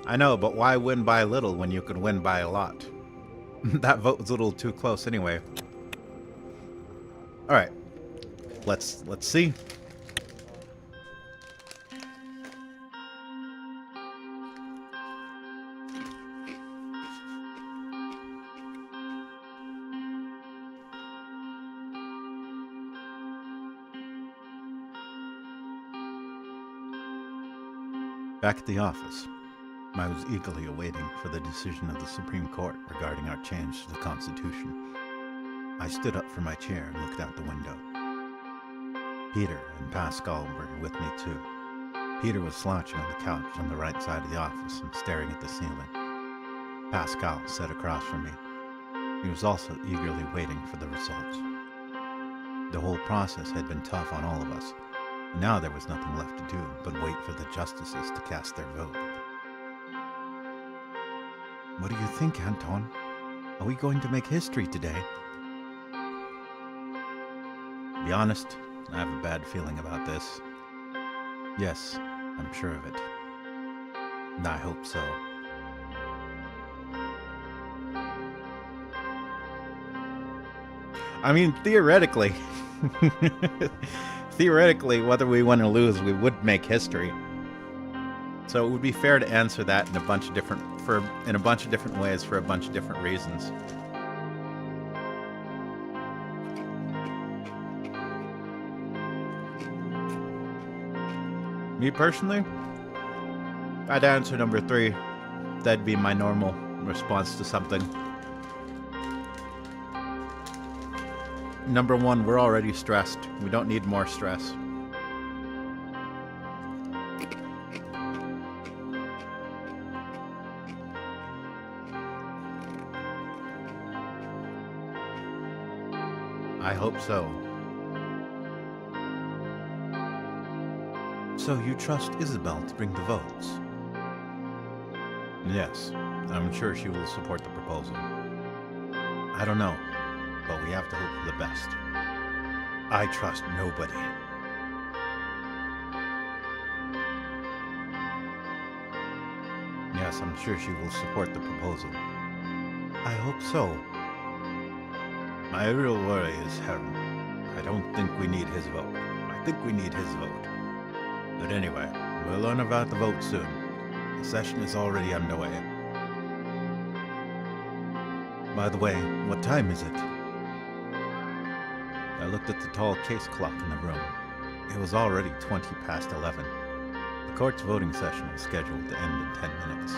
I know, but why win by a little when you could win by a lot? That vote was a little too close anyway. All right, let's see. Back at the office, I was eagerly awaiting for the decision of the Supreme Court regarding our change to the Constitution. I stood up from my chair and looked out the window. Peter and Pascal were with me too. Peter was slouching on the couch on the right side of the office and staring at the ceiling. Pascal sat across from me. He was also eagerly waiting for the results. The whole process had been tough on all of us. Now there was nothing left to do but wait for the justices to cast their vote. What do you think, Anton? Are we going to make history today? To be honest, I have a bad feeling about this. Yes, I'm sure of it. And I hope so. I mean, theoretically, theoretically, whether we win or lose, we would make history. So it would be fair to answer that in a bunch of different ways for a bunch of different reasons. Me personally, I'd answer number 3. That'd be my normal response to something. Number 1, we're already stressed. We don't need more stress. I hope so. So you trust Isabel to bring the votes? Yes, I'm sure she will support the proposal. I don't know, but we have to hope for the best. I trust nobody. Yes, I'm sure she will support the proposal. I hope so. My real worry is Havin. I don't think we need his vote. I think we need his vote. But anyway, we'll learn about the vote soon. The session is already underway. By the way, what time is it? I looked at the tall case clock in the room. It was already 20 past 11. The court's voting session was scheduled to end in 10 minutes.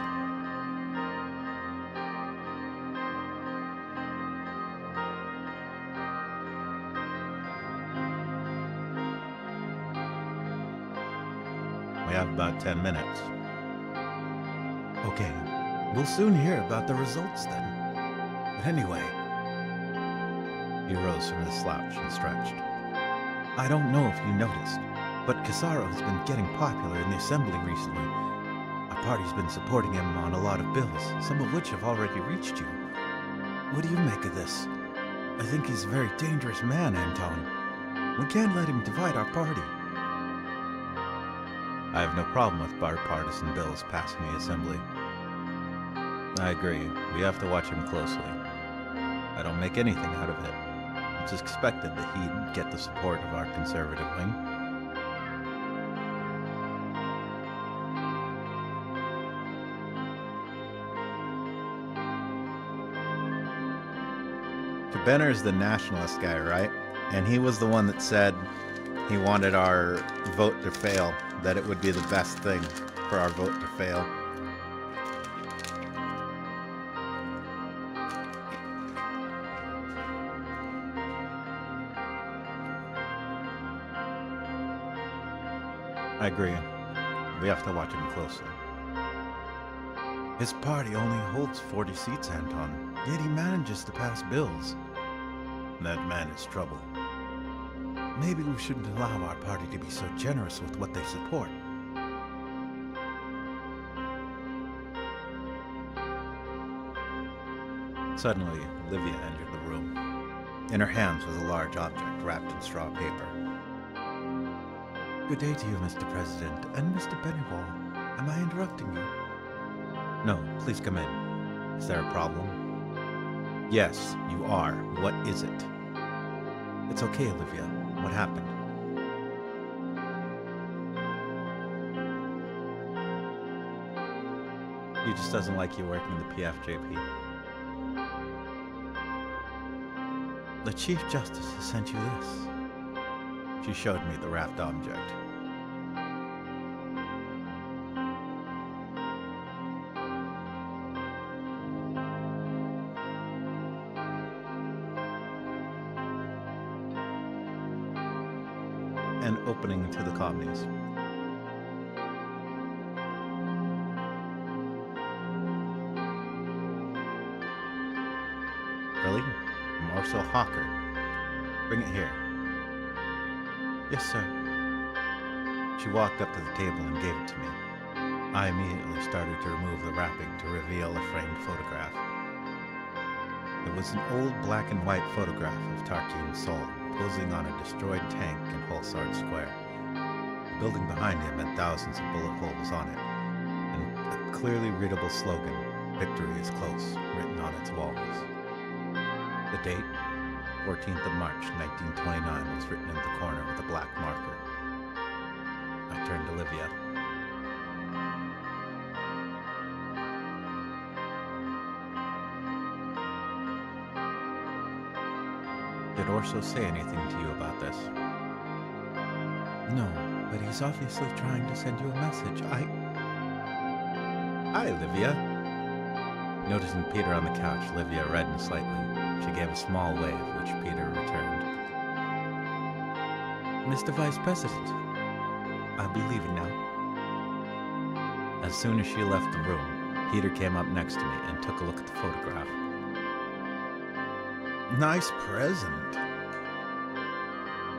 We have about 10 minutes. Okay, we'll soon hear about the results then. But anyway... He rose from his slouch and stretched. I don't know if you noticed, but Casaro has been getting popular in the assembly recently. Our party's been supporting him on a lot of bills, some of which have already reached you. What do you make of this? I think he's a very dangerous man, Anton. We can't let him divide our party. I have no problem with bipartisan bills passing the assembly. I agree. We have to watch him closely. I don't make anything out of it. It's expected that he'd get the support of our conservative wing. Benner's the nationalist guy, right? And he was the one that said he wanted our vote to fail, that it would be the best thing for our vote to fail. I agree. We have to watch him closely. His party only holds 40 seats, Anton, yet he manages to pass bills. That man is trouble. Maybe we shouldn't allow our party to be so generous with what they support. Suddenly, Olivia entered the room. In her hands was a large object wrapped in straw paper. Good day to you, Mr. President, and Mr. Pennywall. Am I interrupting you? No, please come in. Is there a problem? Yes, you are. What is it? It's okay, Olivia. What happened? He just doesn't like you working in the PFJP. The Chief Justice has sent you this. She showed me the wrapped object. An opening to the commies. Really? Marcel Hawker. Bring it here. Yes, sir. She walked up to the table and gave it to me. I immediately started to remove the wrapping to reveal a framed photograph. It was an old black and white photograph of Tarquin's soul posing on a destroyed tank in Hulsard Square. The building behind him had thousands of bullet holes on it, and a clearly readable slogan, "Victory is close," written on its walls. The date, 14th of March, 1929, was written in the corner with a black marker. I turned to Olivia. Did Orso say anything to you about this? No, but he's obviously trying to send you a message. Hi, Olivia. Noticing Peter on the couch, Olivia reddened slightly. She gave a small wave, which Peter returned. Mr. Vice President, I'll be leaving now. As soon as she left the room, Peter came up next to me and took a look at the photograph. Nice present.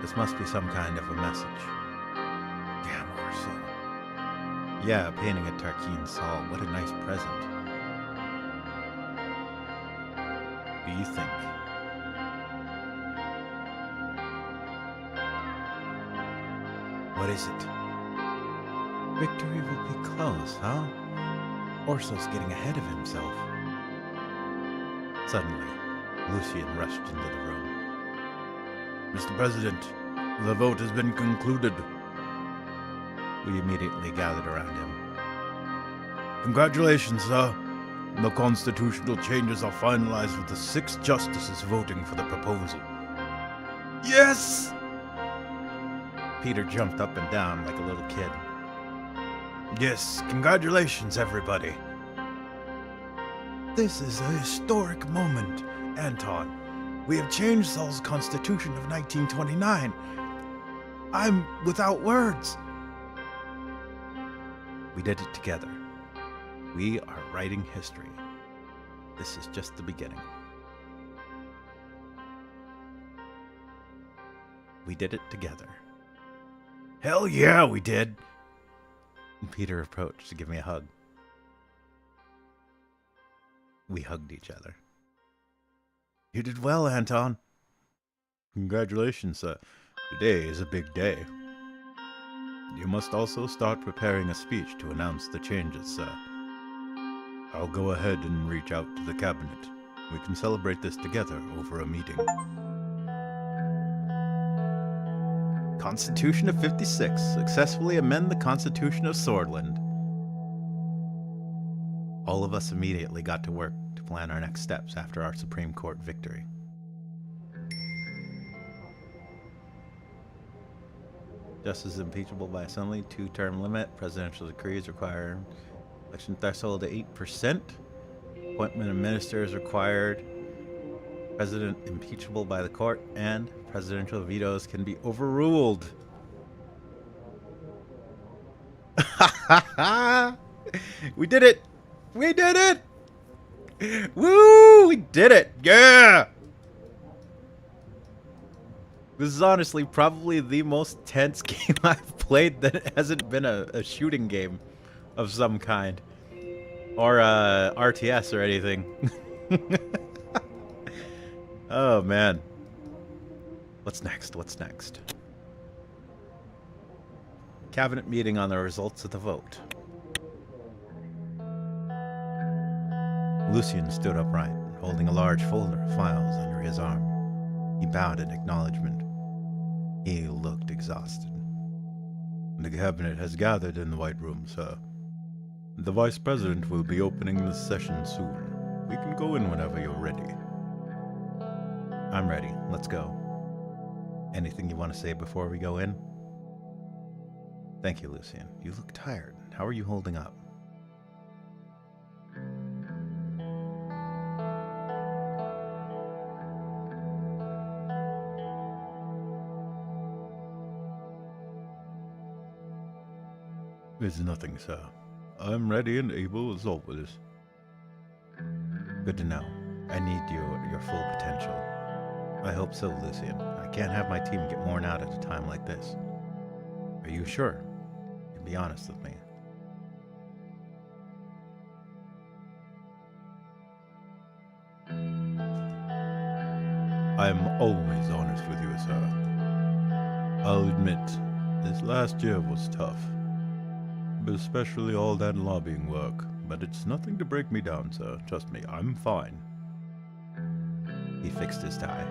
This must be some kind of a message. Damn Orso. Yeah, painting at Tarquin's Hall. What a nice present. What do you think? What is it? Victory will be close, huh? Orso's getting ahead of himself. Suddenly, Lucien rushed into the room. Mr. President, the vote has been concluded. We immediately gathered around him. Congratulations, sir. The constitutional changes are finalized with the 6 justices voting for the proposal. Yes! Peter jumped up and down like a little kid. Yes, congratulations, everybody. This is a historic moment, Anton. We have changed Sol's Constitution of 1929. I'm without words. We did it together. We are writing history. This is just the beginning. We did it together. Hell yeah, we did! Peter approached to give me a hug. We hugged each other. You did well, Anton. Congratulations, sir. Today is a big day. You must also start preparing a speech to announce the changes, sir. I'll go ahead and reach out to the cabinet. We can celebrate this together over a meeting. Constitution of 56. Successfully amend the Constitution of Swordland. All of us immediately got to work to plan our next steps after our Supreme Court victory. Justice is impeachable by assembly, 2-term limit, presidential decrees require election threshold to 8%, appointment of ministers required, president impeachable by the court, and presidential vetoes can be overruled. We did it! We did it! Woo! We did it! Yeah! This is honestly probably the most tense game I've played that hasn't been a shooting game of some kind. Or RTS or anything. Oh, man. What's next? What's next? Cabinet meeting on the results of the vote. Lucien stood upright, holding a large folder of files under his arm. He bowed in acknowledgement. He looked exhausted. The cabinet has gathered in the White Room, sir. The Vice President will be opening the session soon. We can go in whenever you're ready. I'm ready. Let's go. Anything you want to say before we go in? Thank you, Lucien. You look tired. How are you holding up? It's nothing, sir. I'm ready and able as always. Good to know. I need your full potential. I hope so, Lucien. I can't have my team get worn out at a time like this. Are you sure? You can be honest with me. I am always honest with you, sir. I'll admit, this last year was tough. Especially all that lobbying work. But it's nothing to break me down, sir. Trust me, I'm fine. He fixed his tie.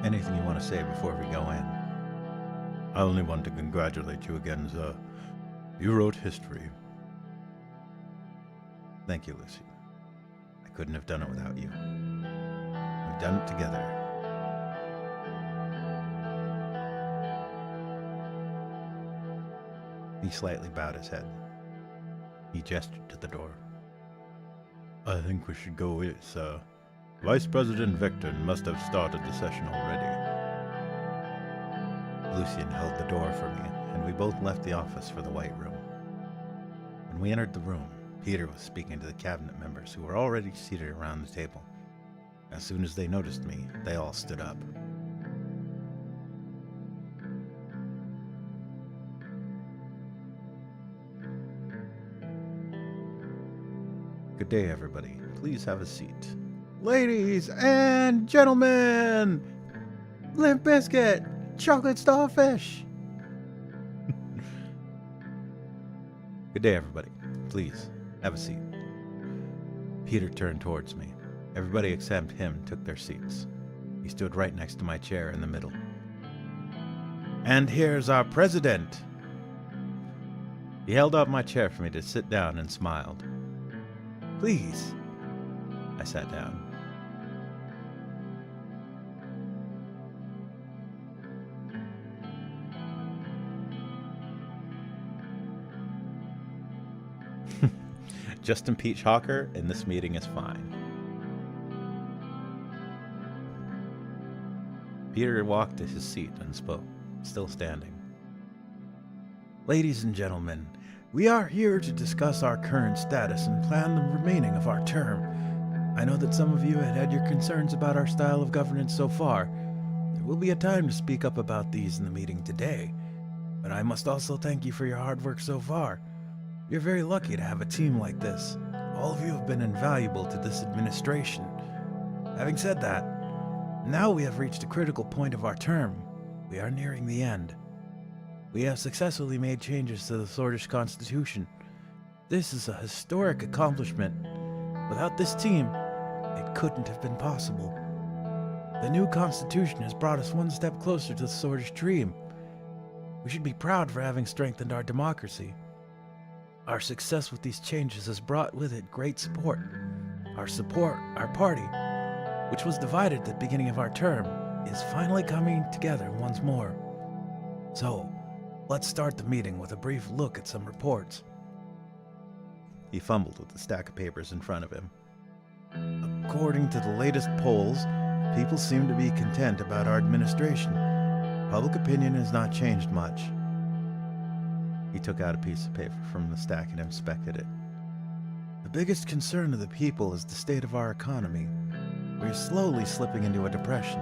Anything you want to say before we go in? I only want to congratulate you again, sir. You wrote history. Thank you, Lucy. I couldn't have done it without you. We've done it together. He slightly bowed his head. He gestured to the door. I think we should go in, sir. Vice President Victor must have started the session already. Lucian held the door for me, and we both left the office for the White Room. When we entered the room, Peter was speaking to the cabinet members who were already seated around the table. As soon as they noticed me, they all stood up. Good day, everybody. Please have a seat. Ladies and gentlemen, Limp Biscuit, chocolate starfish. Good day, everybody. Please have a seat. Peter turned towards me. Everybody except him took their seats. He stood right next to my chair in the middle. And here's our president. He held up my chair for me to sit down and smiled. Please. I sat down. Just impeach Hawker, and this meeting is fine. Peter walked to his seat and spoke, still standing. Ladies and gentlemen, we are here to discuss our current status and plan the remaining of our term. I know that some of you had your concerns about our style of governance so far. There will be a time to speak up about these in the meeting today, but I must also thank you for your hard work so far. You're very lucky to have a team like this. All of you have been invaluable to this administration. Having said that, now we have reached a critical point of our term. We are nearing the end. We have successfully made changes to the Swordish Constitution. This is a historic accomplishment. Without this team, it couldn't have been possible. The new Constitution has brought us one step closer to the Swordish dream. We should be proud for having strengthened our democracy. Our success with these changes has brought with it great support. Our party, which was divided at the beginning of our term, is finally coming together once more. So, let's start the meeting with a brief look at some reports. He fumbled with the stack of papers in front of him. According to the latest polls, people seem to be content about our administration. Public opinion has not changed much. He took out a piece of paper from the stack and inspected it. The biggest concern of the people is the state of our economy. We're slowly slipping into a depression.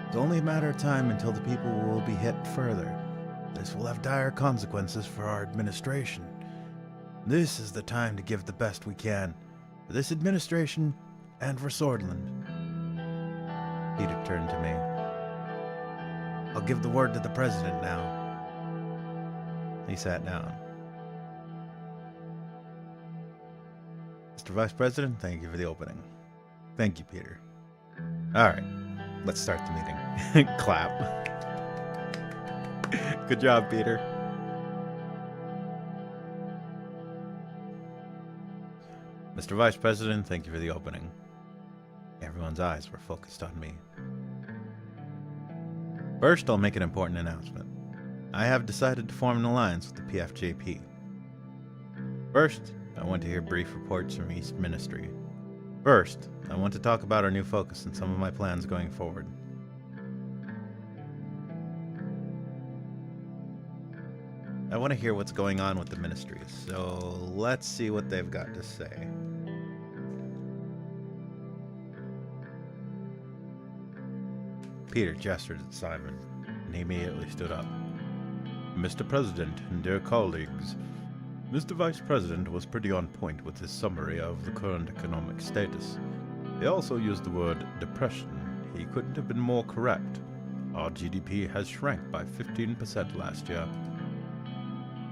It's only a matter of time until the people will be hit further. This will have dire consequences for our administration. This is the time to give the best we can for this administration and for Swordland. Peter turned to me. I'll give the word to the president now. He sat down. Mr. Vice President, thank you for the opening. Thank you, Peter. All right, let's start the meeting. Clap. Good job, Peter. Mr. Vice President, thank you for the opening. Everyone's eyes were focused on me. First, I'll make an important announcement. I have decided to form an alliance with the PFJP. First, I want to hear brief reports from East Ministry. First, I want to talk about our new focus and some of my plans going forward. I want to hear what's going on with the ministries, so let's see what they've got to say. Peter gestured at Simon, and he immediately stood up. Mr. President and dear colleagues, Mr. Vice President was pretty on point with his summary of the current economic status. He also used the word depression. He couldn't have been more correct. Our GDP has shrank by 15% last year.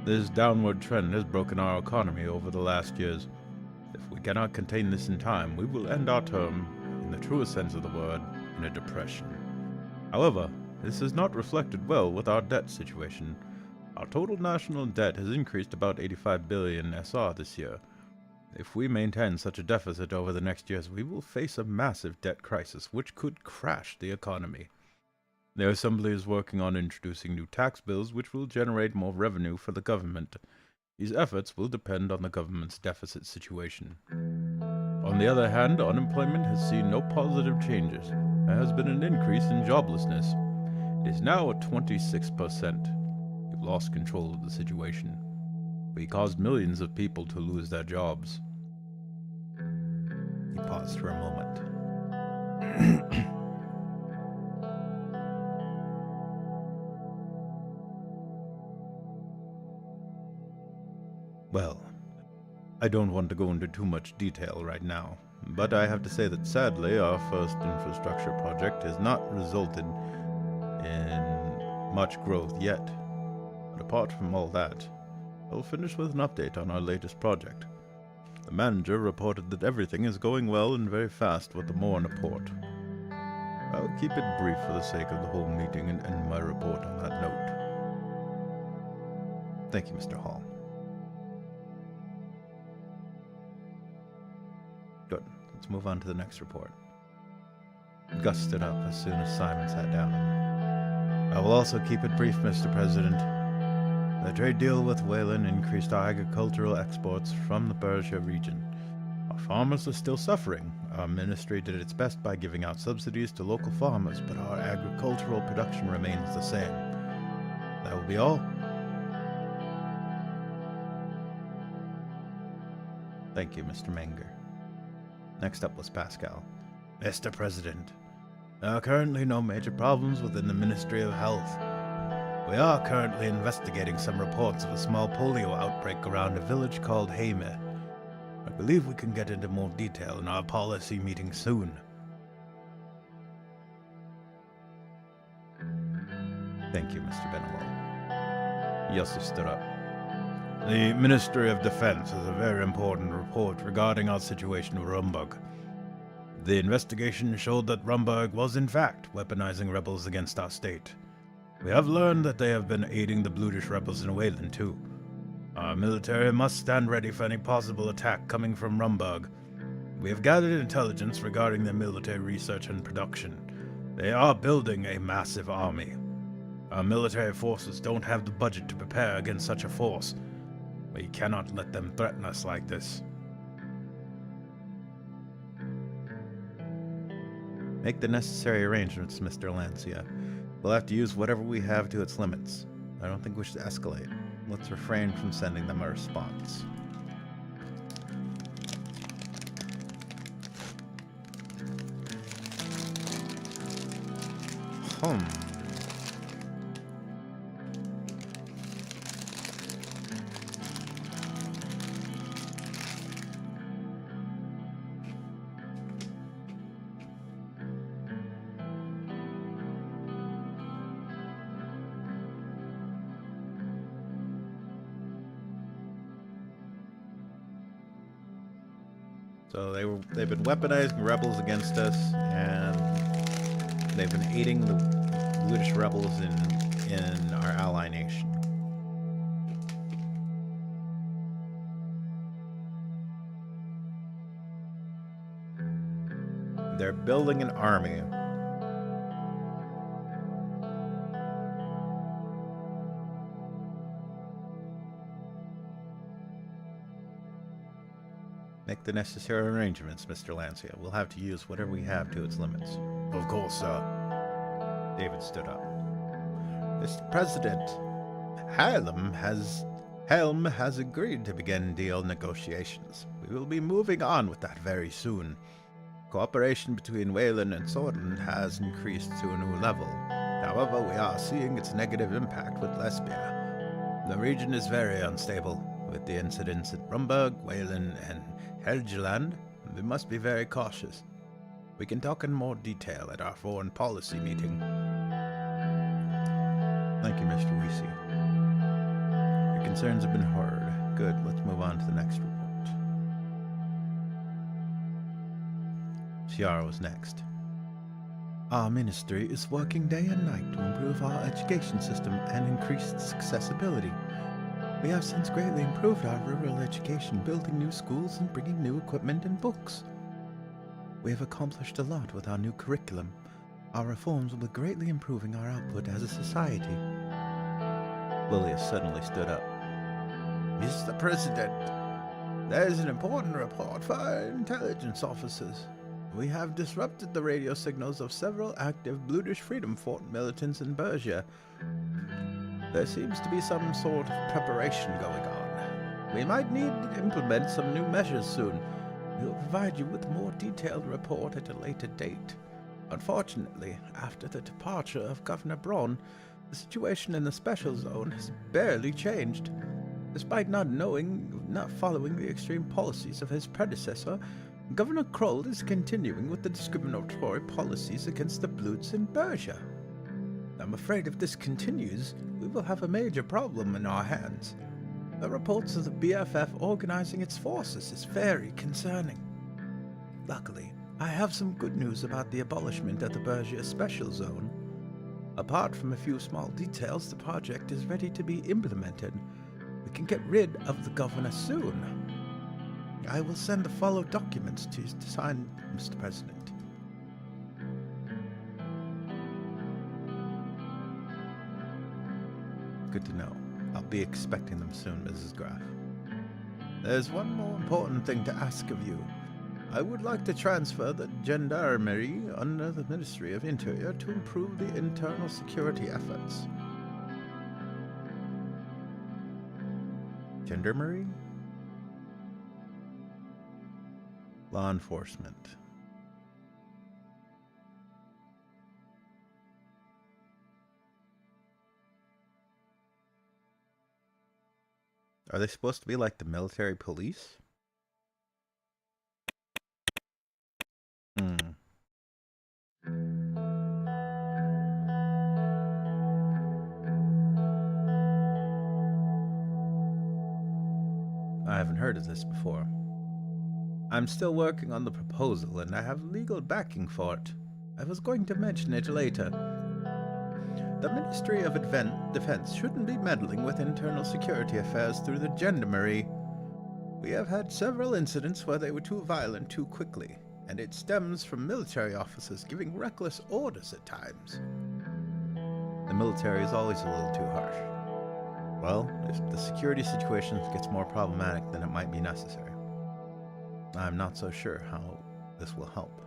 This downward trend has broken our economy over the last years. If we cannot contain this in time, we will end our term, in the truest sense of the word, in a depression. However, this is not reflected well with our debt situation. Our total national debt has increased about 85 billion SR this year. If we maintain such a deficit over the next years, we will face a massive debt crisis, which could crash the economy. The Assembly is working on introducing new tax bills which will generate more revenue for the government. These efforts will depend on the government's deficit situation. On the other hand, unemployment has seen no positive changes. There has been an increase in joblessness. It is now at 26%. We've lost control of the situation. We caused millions of people to lose their jobs. He paused for a moment. Well, I don't want to go into too much detail right now, but I have to say that sadly our first infrastructure project has not resulted in much growth yet. But apart from all that, I'll finish with an update on our latest project. The manager reported that everything is going well and very fast with the Morna port. I'll keep it brief for the sake of the whole meeting and end my report on that note. Thank you, Mr. Hall. Good. Let's move on to the next report. Gus stood up as soon as Simon sat down. I will also keep it brief, Mr. President. The trade deal with Wayland increased our agricultural exports from the Persia region. Our farmers are still suffering. Our ministry did its best by giving out subsidies to local farmers, but our agricultural production remains the same. That will be all. Thank you, Mr. Menger. Next up was Pascal. Mr. President, there are currently no major problems within the Ministry of Health. We are currently investigating some reports of a small polio outbreak around a village called Hayme. I believe we can get into more detail in our policy meeting soon. Thank you, Mr. Benello. He also stood up. The Ministry of Defense has a very important report regarding our situation with Rumburg. The investigation showed that Rumburg was in fact weaponizing rebels against our state. We have learned that they have been aiding the Blutish rebels in Wayland too. Our military must stand ready for any possible attack coming from Rumburg. We have gathered intelligence regarding their military research and production. They are building a massive army. Our military forces don't have the budget to prepare against such a force. We cannot let them threaten us like this. Make the necessary arrangements, Mr. Lancia. We'll have to use whatever we have to its limits. I don't think we should escalate. Let's refrain from sending them a response. So they've been weaponizing rebels against us, and they've been aiding the British rebels in our ally nation. They're building an army. Make the necessary arrangements, Mr. Lancia. We'll have to use whatever we have to its limits. Of course, sir. David stood up. Mr. President, Helm has agreed to begin deal negotiations. We will be moving on with that very soon. Cooperation between Wayland and Swordland has increased to a new level. However, we are seeing its negative impact with Lesbia. The region is very unstable, with the incidents at Rumburg, Wayland, and Helgeland. We must be very cautious. We can talk in more detail at our foreign policy meeting. Thank you, Mr. Weesey. Your concerns have been heard. Good, let's move on to the next report. Ciara was next. Our ministry is working day and night to improve our education system and increase its accessibility. We have since greatly improved our rural education, building new schools and bringing new equipment and books. We have accomplished a lot with our new curriculum. Our reforms will be greatly improving our output as a society. Lilia suddenly stood up. Mr. President, there is an important report for our intelligence officers. We have disrupted the radio signals of several active Brutish Freedom Fort militants in Persia. There seems to be some sort of preparation going on. We might need to implement some new measures soon. We will provide you with a more detailed report at a later date. Unfortunately, after the departure of Governor Braun, the situation in the Special Zone has barely changed. Despite not following the extreme policies of his predecessor, Governor Kroll is continuing with the discriminatory policies against the Bloods in Persia. I'm afraid if this continues, we will have a major problem in our hands. The reports of the BFF organizing its forces is very concerning. Luckily, I have some good news about the abolishment of the Persia Special Zone. Apart from a few small details, the project is ready to be implemented. We can get rid of the governor soon. I will send the follow documents to sign, Mr. President. Good to know. I'll be expecting them soon, Mrs. Graff. There's one more important thing to ask of you. I would like to transfer the gendarmerie under the Ministry of Interior to improve the internal security efforts. Gendarmerie? Law enforcement. Are they supposed to be like the military police? I haven't heard of this before. I'm still working on the proposal, and I have legal backing for it. I was going to mention it later. The Ministry of Defense shouldn't be meddling with internal security affairs through the gendarmerie. We have had several incidents where they were too violent too quickly, and it stems from military officers giving reckless orders at times. The military is always a little too harsh. Well, if the security situation gets more problematic, then it might be necessary. I'm not so sure how this will help.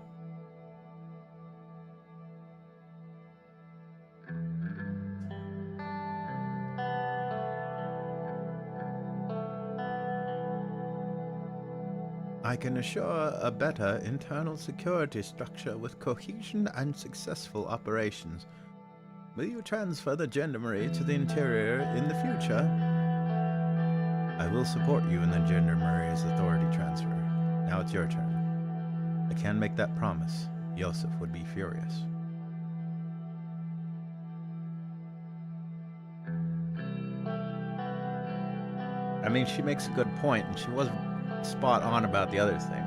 I can assure a better internal security structure with cohesion and successful operations. Will you transfer the gendarmerie to the interior in the future? I will support you in the gendarmerie's authority transfer. Now it's your turn. I can't make that promise. Yosef would be furious. I mean, she makes a good point, and she was spot on about the other thing.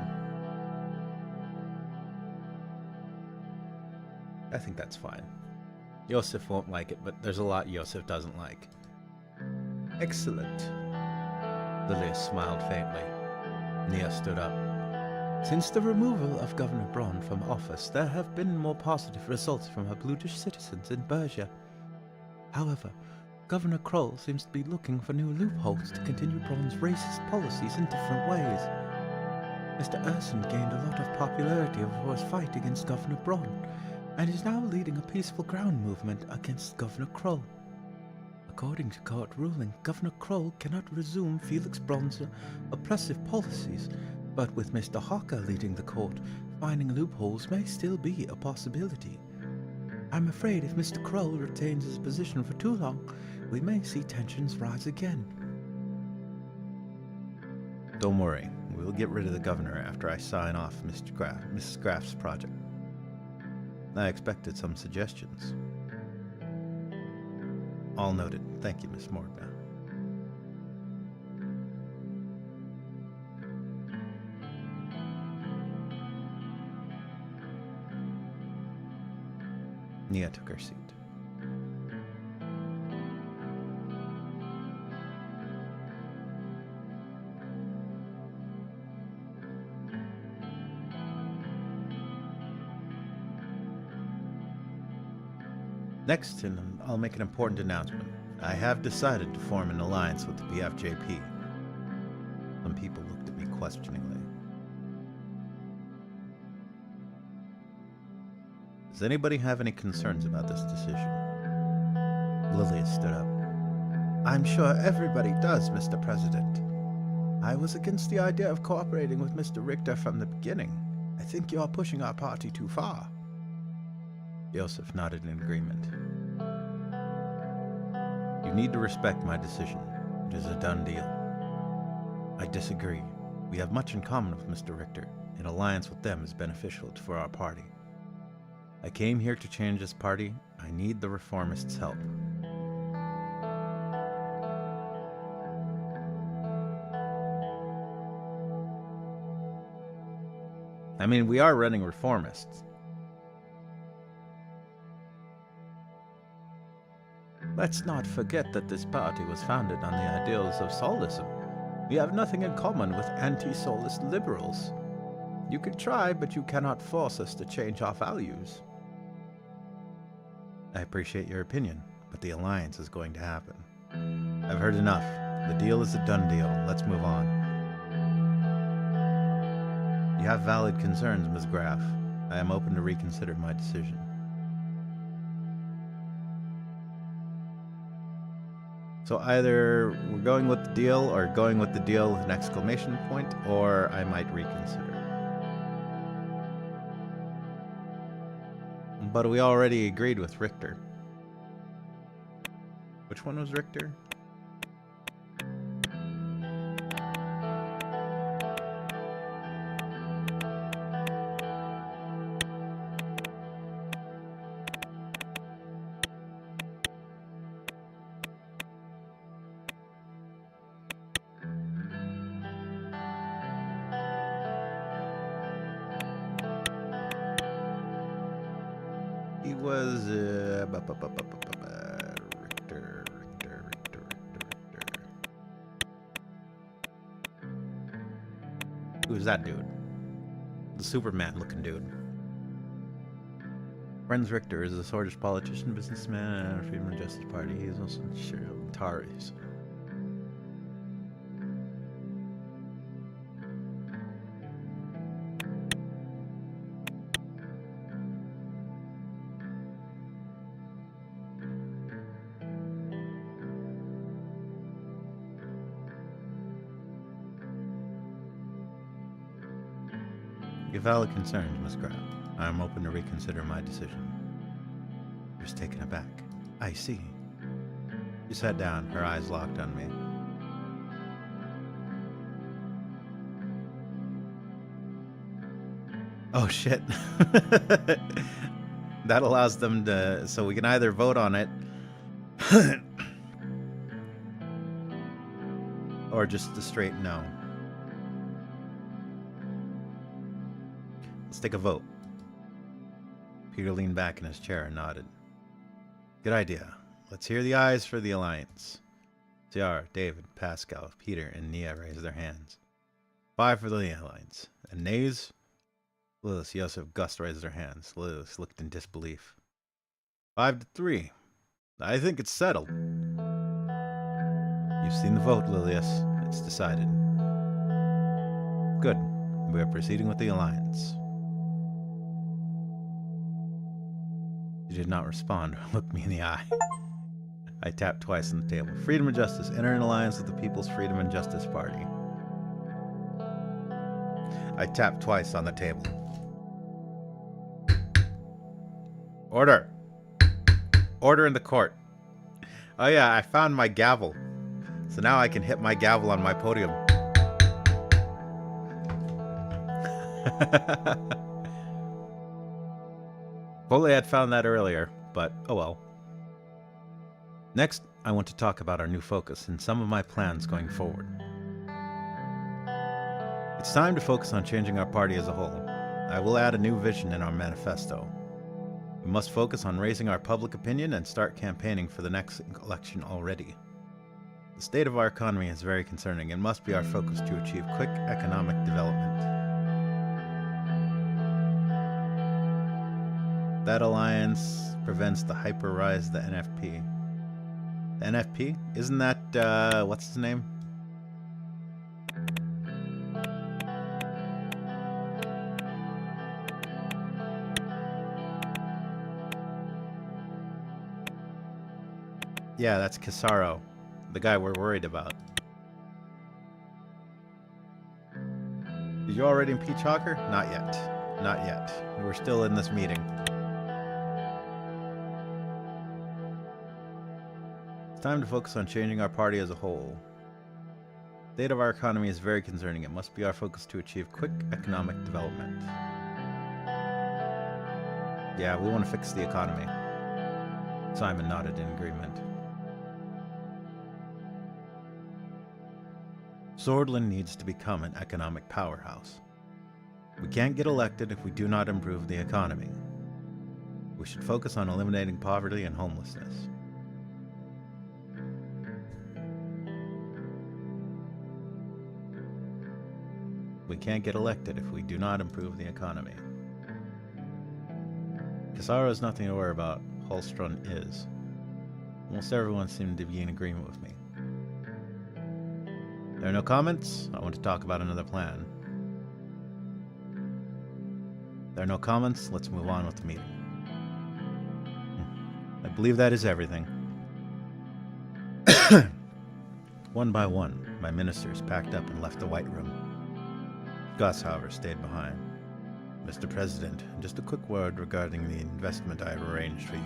I think that's fine. Yosef won't like it, but there's a lot Yosef doesn't like. Excellent. Lilia smiled faintly. Nia stood up. Since the removal of Governor Braun from office, there have been more positive results from her Brutish citizens in Persia. However, Governor Kroll seems to be looking for new loopholes to continue Braun's racist policies in different ways. Mr. Urson gained a lot of popularity over his fight against Governor Braun, and is now leading a peaceful ground movement against Governor Kroll. According to court ruling, Governor Kroll cannot resume Felix Braun's oppressive policies, but with Mr. Hawker leading the court, finding loopholes may still be a possibility. I'm afraid if Mr. Kroll retains his position for too long, we may see tensions rise again. Don't worry, we'll get rid of the governor after I sign off Mrs. Graff's project. I expected some suggestions. All noted. Thank you, Miss Morgna. Nia took her seat. Next, and I'll make an important announcement. I have decided to form an alliance with the BFJP. Some people looked at me questioningly. Does anybody have any concerns about this decision? Lilia stood up. I'm sure everybody does, Mr. President. I was against the idea of cooperating with Mr. Richter from the beginning. I think you're pushing our party too far. Joseph nodded in agreement. You need to respect my decision. It is a done deal. I disagree. We have much in common with Mr. Richter. An alliance with them is beneficial for our party. I came here to change this party. I need the reformists' help. I mean, we are running reformists. Let's not forget that this party was founded on the ideals of Solism. We have nothing in common with anti-Solist liberals. You can try, but you cannot force us to change our values. I appreciate your opinion, but the alliance is going to happen. I've heard enough. The deal is a done deal. Let's move on. You have valid concerns, Ms. Graff. I am open to reconsider my decision. So either we're going with the deal, or going with the deal with an exclamation point, or I might reconsider. But we already agreed with Richter. Which one was Richter? He was Richter. Who's that dude? The Superman looking dude. Franz Richter is a Swedish politician, businessman, and a Freedom and Justice Party. He is also chair of Antares. You have valid concerns, Miss Graff. I am open to reconsider my decision. She was taken aback. I see. She sat down, her eyes locked on me. Oh shit. That allows them to, so we can either vote on it or just a straight no. Let's take a vote. Peter leaned back in his chair and nodded. Good idea. Let's hear the ayes for the alliance. Ciara, David, Pascal, Peter, and Nia raised their hands. 5 for the alliance. And nays? Lilith, Joseph, Gus raised their hands. Lilith looked in disbelief. 5-3. I think it's settled. You've seen the vote, Lilius. It's decided. Good. We are proceeding with the alliance. She did not respond or look me in the eye. I tapped twice on the table. Freedom and Justice. Enter an alliance with the People's Freedom and Justice Party. I tapped twice on the table. Order! Order in the court. Oh yeah, I found my gavel. So now I can hit my gavel on my podium. Only I'd found that earlier, but oh well. Next, I want to talk about our new focus and some of my plans going forward. It's time to focus on changing our party as a whole. I will add a new vision in our manifesto. We must focus on raising our public opinion and start campaigning for the next election already. The state of our economy is very concerning and must be our focus to achieve quick economic development. That alliance prevents the hyper rise of the NFP. The NFP? Isn't that, what's his name? Yeah, that's Casaro, the guy we're worried about. Did you already impeach Hawker? Not yet. Not yet. We're still in this meeting. It's time to focus on changing our party as a whole. The state of our economy is very concerning. It must be our focus to achieve quick economic development. Yeah, we want to fix the economy. Simon nodded in agreement. Swordland needs to become an economic powerhouse. We can't get elected if we do not improve the economy. We should focus on eliminating poverty and homelessness. We can't get elected if we do not improve the economy. Casaro is nothing to worry about. Holstrand is. Almost everyone seemed to be in agreement with me. There are no comments? I want to talk about another plan. There are no comments? Let's move on with the meeting. I believe that is everything. One by one, my ministers packed up and left the White Room. Gus, however, stayed behind. Mr. President, just a quick word regarding the investment I have arranged for you.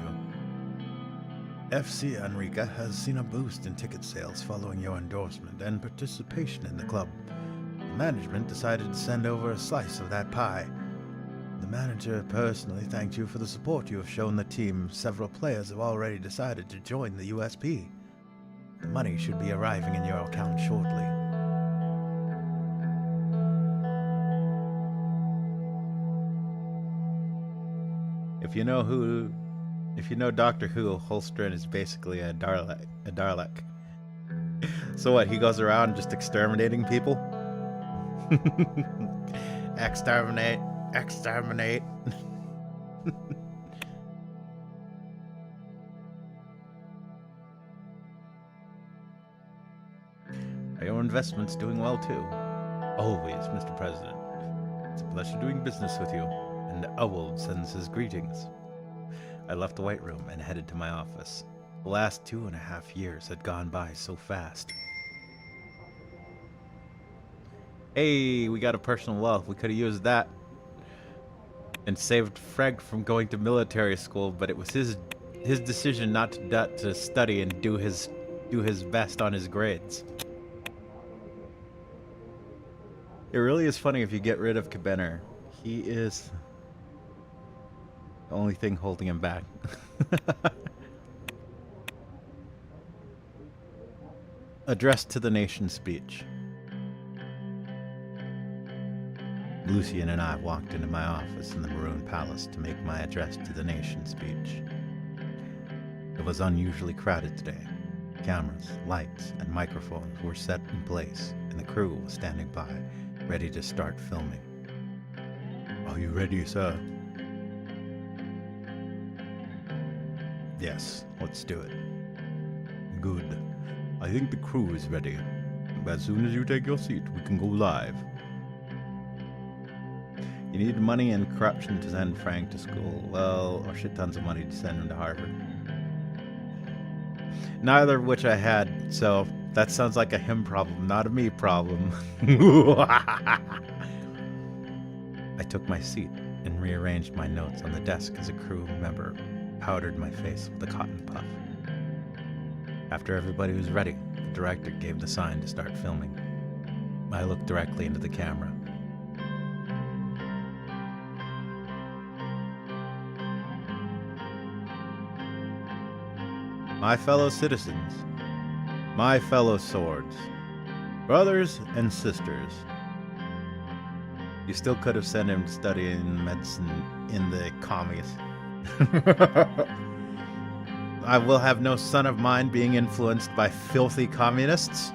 FC Enrica has seen a boost in ticket sales following your endorsement and participation in the club. The management decided to send over a slice of that pie. The manager personally thanked you for the support you have shown the team. Several players have already decided to join the USP. The money should be arriving in your account shortly. If you know Doctor Who, Holstrand is basically a Dalek. So what, he goes around just exterminating people? Exterminate. Exterminate. Are your investments doing well too? Always, Mr. President. It's a pleasure doing business with you, and Owold sends his greetings. I left the White Room and headed to my office. The last 2.5 years had gone by so fast. Hey, we got a personal wealth. We could have used that and saved Freg from going to military school, but it was his decision not to study and do his best on his grades. It really is funny if you get rid of Cabenner. He is the only thing holding him back. Address to the nation speech. Lucian and I walked into my office in the Maroon Palace to make my address to the nation speech. It was unusually crowded today. Cameras, lights, and microphones were set in place, and the crew was standing by, ready to start filming. Are you ready, sir? Yes, let's do it. Good. I think the crew is ready. As soon as you take your seat, we can go live. You need money and corruption to send Frank to school. Well, or shit tons of money to send him to Harvard. Neither of which I had, so that sounds like a him problem, not a me problem. I took my seat and rearranged my notes on the desk as a crew member powdered my face with a cotton puff. After everybody was ready, the director gave the sign to start filming. I looked directly into the camera. my fellow citizens, my fellow swords, brothers and sisters. You still could have sent him studying medicine in the commies. I will have no son of mine being influenced by filthy communists.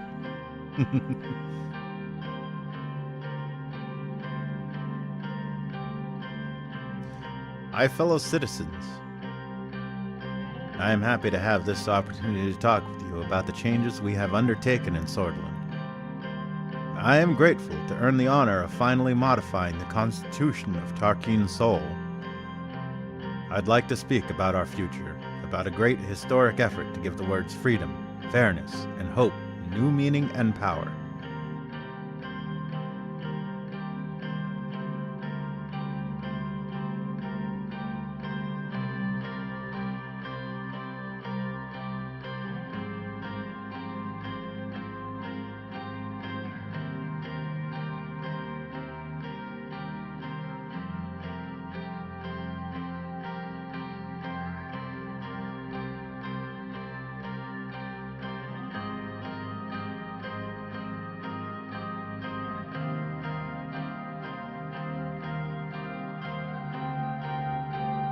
My fellow citizens, I am happy to have this opportunity to talk with you about the changes we have undertaken in Swordland. I am grateful to earn the honor of finally modifying the Constitution of Tarkeen Sol. I'd like to speak about our future, about a great historic effort to give the words freedom, fairness, and hope new meaning and power.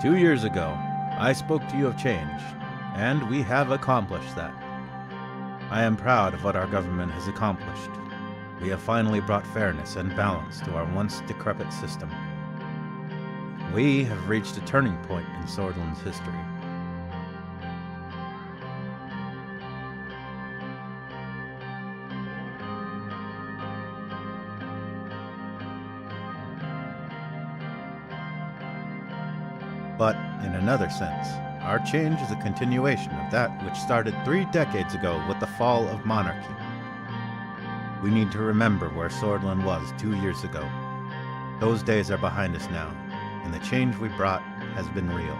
Two years ago, I spoke to you of change, and we have accomplished that. I am proud of what our government has accomplished. We have finally brought fairness and balance to our once decrepit system. We have reached a turning point in Swordland's history. But, in another sense, our change is a continuation of that which started 3 decades ago with the fall of monarchy. We need to remember where Swordland was 2 years ago. Those days are behind us now, and the change we brought has been real.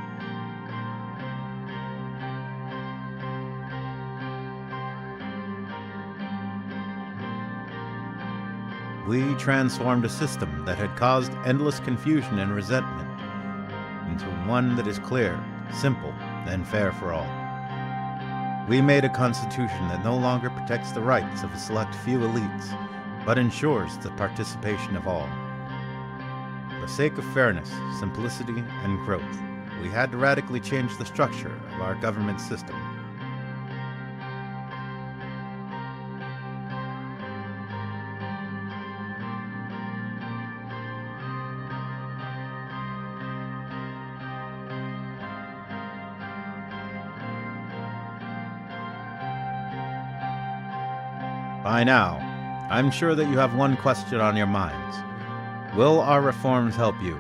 We transformed a system that had caused endless confusion and resentment into one that is clear, simple, and fair for all. We made a constitution that no longer protects the rights of a select few elites, but ensures the participation of all. For the sake of fairness, simplicity, and growth, we had to radically change the structure of our government system. By now, I'm sure that you have one question on your minds. Will our reforms help you?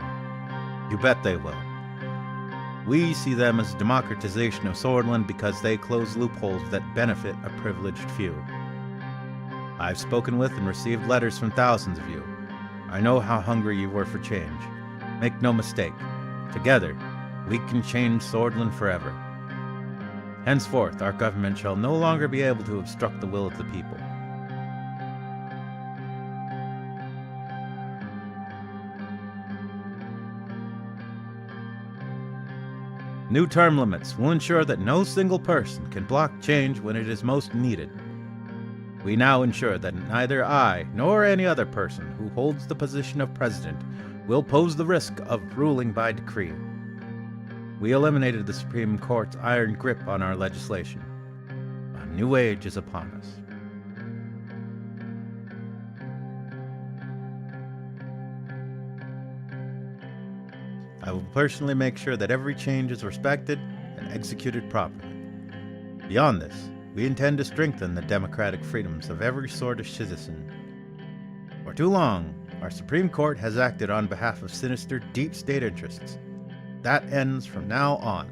You bet they will. We see them as democratization of Swordland because they close loopholes that benefit a privileged few. I've spoken with and received letters from thousands of you. I know how hungry you were for change. Make no mistake, together, we can change Swordland forever. Henceforth, our government shall no longer be able to obstruct the will of the people. New term limits will ensure that no single person can block change when it is most needed. We now ensure that neither I nor any other person who holds the position of president will pose the risk of ruling by decree. We eliminated the Supreme Court's iron grip on our legislation. A new age is upon us. I will personally make sure that every change is respected and executed properly. Beyond this, we intend to strengthen the democratic freedoms of every Swordish citizen. For too long, our Supreme Court has acted on behalf of sinister deep state interests. That ends from now on.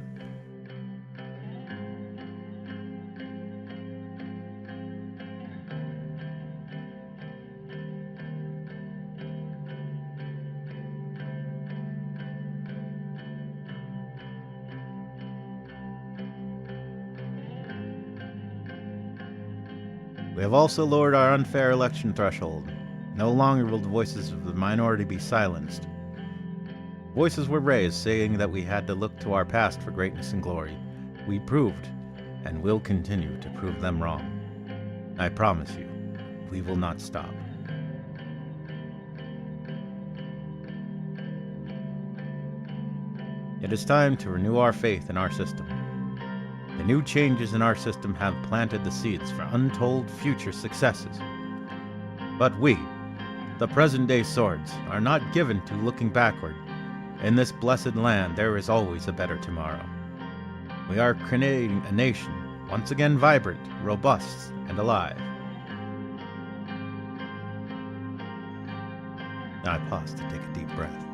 We have also lowered our unfair election threshold. No longer will the voices of the minority be silenced. Voices were raised saying that we had to look to our past for greatness and glory. We proved, and will continue to prove them wrong. I promise you, we will not stop. It is time to renew our faith in our system. The new changes in our system have planted the seeds for untold future successes. But we, the present-day swords, are not given to looking backward. In this blessed land, there is always a better tomorrow. We are creating a nation, once again vibrant, robust, and alive. I pause to take a deep breath.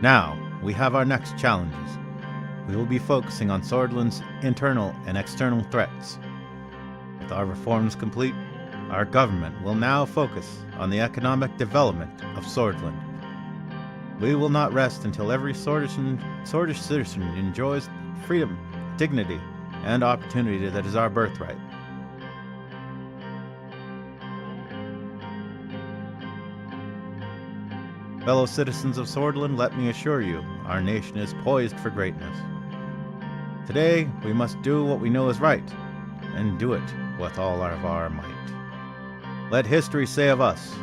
Now, we have our next challenges. We will be focusing on Swordland's internal and external threats. With our reforms complete, our government will now focus on the economic development of Swordland. We will not rest until every Swordish citizen enjoys freedom, dignity, and opportunity that is our birthright. Fellow citizens of Swordland, let me assure you, our nation is poised for greatness. Today, we must do what we know is right, and do it with all of our might. Let history say of us,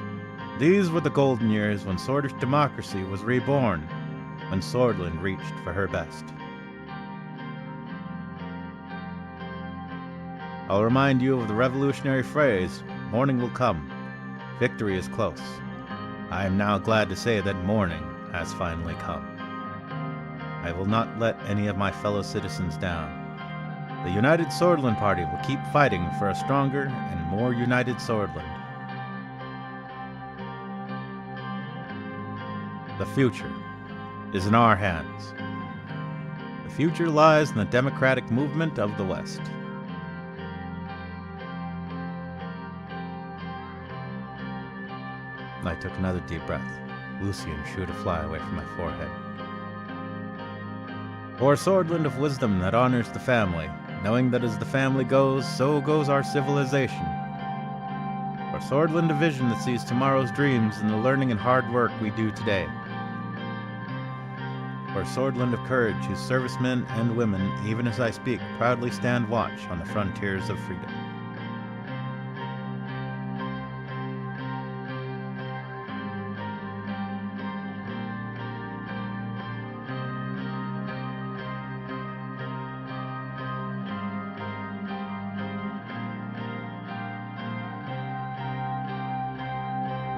these were the golden years when Swordish democracy was reborn, when Swordland reached for her best. I'll remind you of the revolutionary phrase, morning will come, victory is close. I am now glad to say that morning has finally come. I will not let any of my fellow citizens down. The United Swordland Party will keep fighting for a stronger and more united Swordland. The future is in our hands. The future lies in the democratic movement of the West. I took another deep breath. Lucian shooed a fly away from my forehead. For a Swordland of wisdom that honors the family, knowing that as the family goes, so goes our civilization. For Swordland of vision that sees tomorrow's dreams in the learning and hard work we do today. For Swordland of courage whose servicemen and women, even as I speak, proudly stand watch on the frontiers of freedom.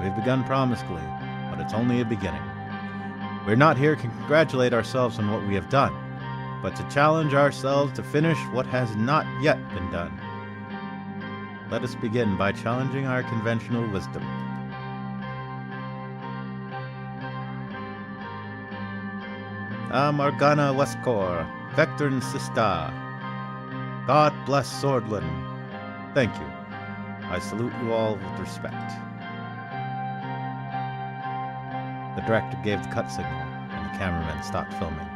We've begun promiscuously, but it's only a beginning. We're not here to congratulate ourselves on what we have done, but to challenge ourselves to finish what has not yet been done. Let us begin by challenging our conventional wisdom. Morgana Westcor, Vectorn Sista. God bless Swordland. Thank you. I salute you all with respect. The director gave the cut signal, and the cameraman stopped filming.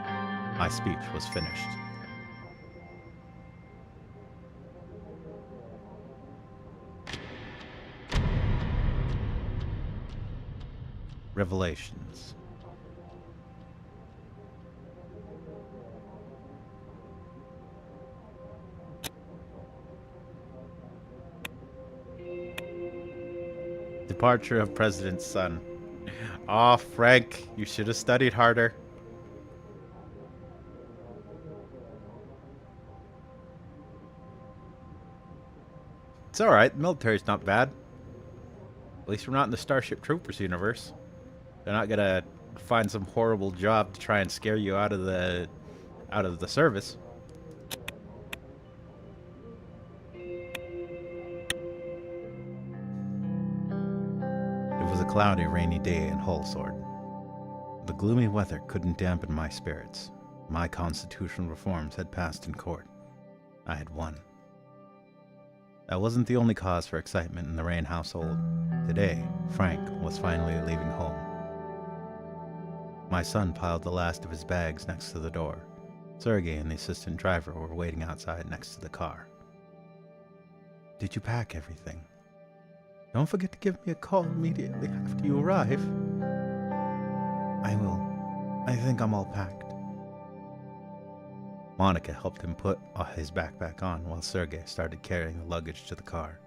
My speech was finished. Revelations. Departure of President's son. Aw, Frank, you should have studied harder. It's alright, the military's not bad. At least we're not in the Starship Troopers universe. They're not gonna find some horrible job to try and scare you out of the service. It was a cloudy, rainy day in Hullsword. The gloomy weather couldn't dampen my spirits. My constitutional reforms had passed in court. I had won. That wasn't the only cause for excitement in the Rain household. Today, Frank was finally leaving home. My son piled the last of his bags next to the door. Sergei and the assistant driver were waiting outside next to the car. Did you pack everything? Don't forget to give me a call immediately after you arrive. I will. I think I'm all packed. Monica helped him put his backpack on while Sergei started carrying the luggage to the car.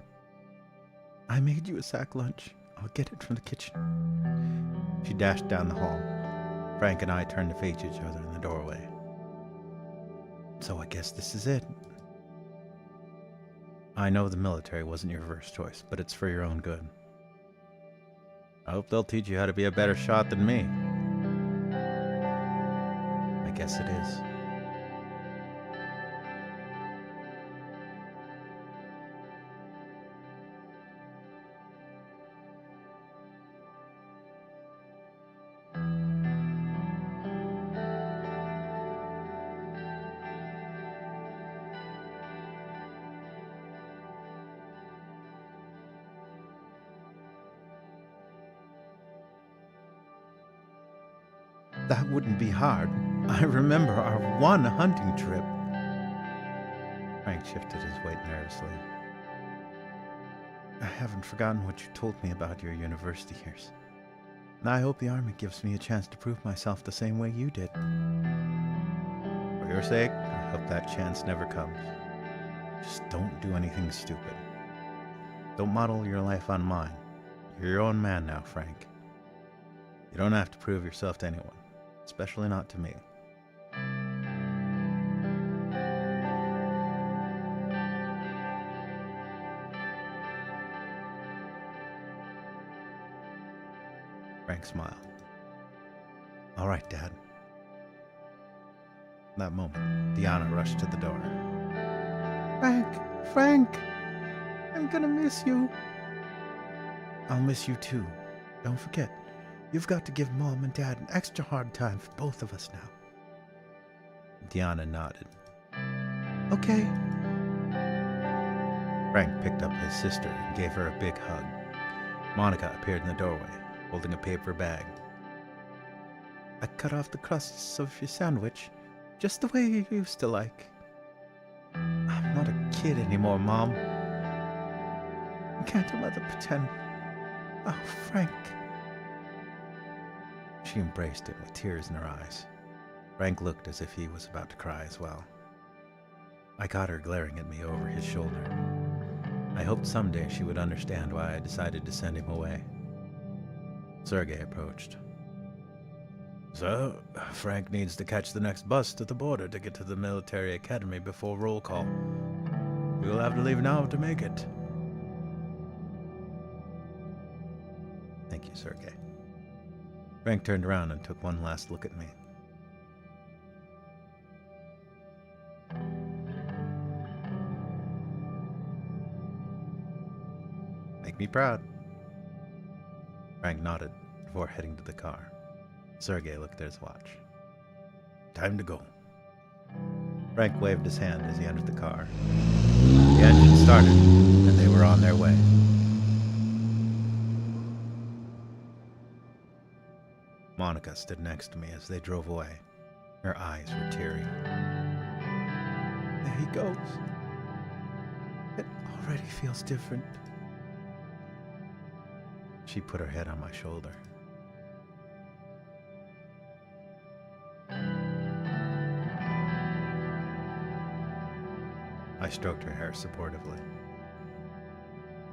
I made you a sack lunch. I'll get it from the kitchen. She dashed down the hall. Frank and I turned to face each other in the doorway. So I guess this is it. I know the military wasn't your first choice, but it's for your own good. I hope they'll teach you how to be a better shot than me. I guess it is. That wouldn't be hard. I remember our one hunting trip. Frank shifted his weight nervously. I haven't forgotten what you told me about your university years. And I hope the army gives me a chance to prove myself the same way you did. For your sake, I hope that chance never comes. Just don't do anything stupid. Don't model your life on mine. You're your own man now, Frank. You don't have to prove yourself to anyone. Especially not to me. Frank smiled. All right, Dad. In that moment, Diana rushed to the door. Frank, I'm gonna miss you. I'll miss you too. Don't forget. You've got to give Mom and Dad an extra hard time for both of us now. Diana nodded. Okay. Frank picked up his sister and gave her a big hug. Monica appeared in the doorway, holding a paper bag. I cut off the crusts of your sandwich, just the way you used to like. I'm not a kid anymore, Mom. Can't a mother pretend? Oh, Frank. She embraced him with tears in her eyes. Frank looked as if he was about to cry as well. I caught her glaring at me over his shoulder. I hoped someday she would understand why I decided to send him away. Sergei approached. So, Frank needs to catch the next bus to the border to get to the military academy before roll call. We will have to leave now to make it. Thank you, Sergei. Frank turned around and took one last look at me. Make me proud. Frank nodded before heading to the car. Sergei looked at his watch. Time to go. Frank waved his hand as he entered the car. The engine started, and they were on their way. Monica stood next to me as they drove away. Her eyes were teary. There he goes. It already feels different. She put her head on my shoulder. I stroked her hair supportively.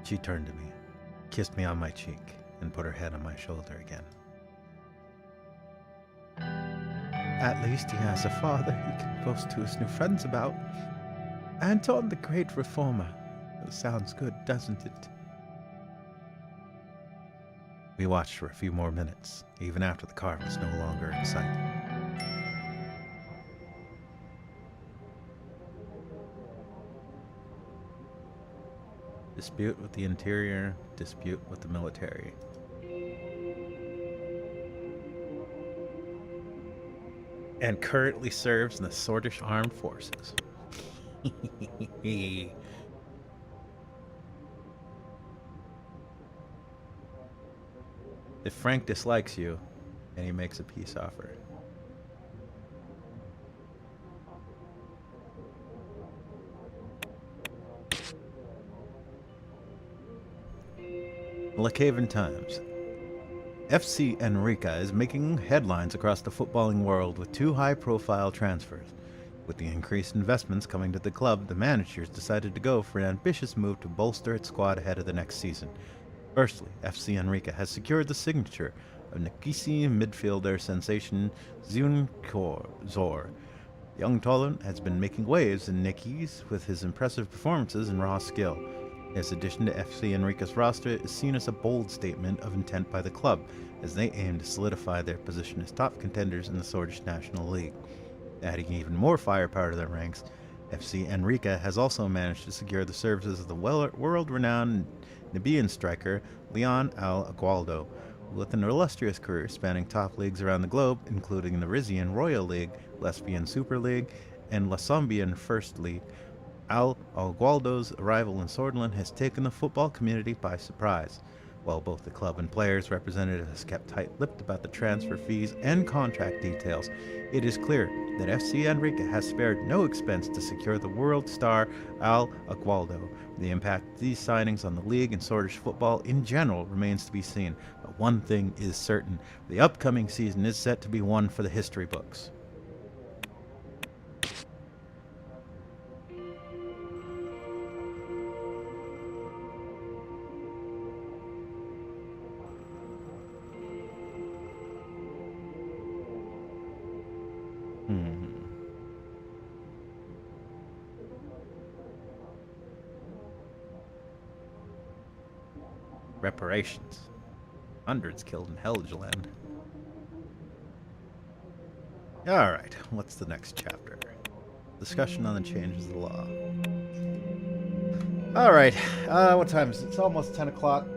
She turned to me, kissed me on my cheek, and put her head on my shoulder again. At least he has a father he can boast to his new friends about. Anton the Great Reformer. That sounds good, doesn't it? We watched for a few more minutes, even after the car was no longer in sight. Dispute with the interior, dispute with the military. And currently serves in the Swedish Armed Forces. If Frank dislikes you, and he makes a peace offer. Lakehaven Times. FC Enrica is making headlines across the footballing world with 2 high-profile transfers. With the increased investments coming to the club, the managers decided to go for an ambitious move to bolster its squad ahead of the next season. Firstly, FC Enrique has secured the signature of Nikisi midfielder sensation Zun Zor. Young Tolan has been making waves in Nikis with his impressive performances and raw skill. His addition to FC Enrique's roster is seen as a bold statement of intent by the club, as they aim to solidify their position as top contenders in the Swedish National League. Adding even more firepower to their ranks, FC Enrique has also managed to secure the services of the world-renowned Namibian striker Leon Al Agualdo, with an illustrious career spanning top leagues around the globe, including the Rizian Royal League, Lesbian Super League, and Lasombian First League. Al Agualdo's arrival in Sordland has taken the football community by surprise. While both the club and players' representatives kept tight-lipped about the transfer fees and contract details, it is clear that FC Enrique has spared no expense to secure the world star Al Agualdo. The impact of these signings on the league and Swedish football in general remains to be seen, but one thing is certain: the upcoming season is set to be one for the history books. Reparations. Hundreds killed in Helgeland. Alright, what's the next chapter? Discussion on the changes of the law. Alright, what time is it? It's almost 10 o'clock.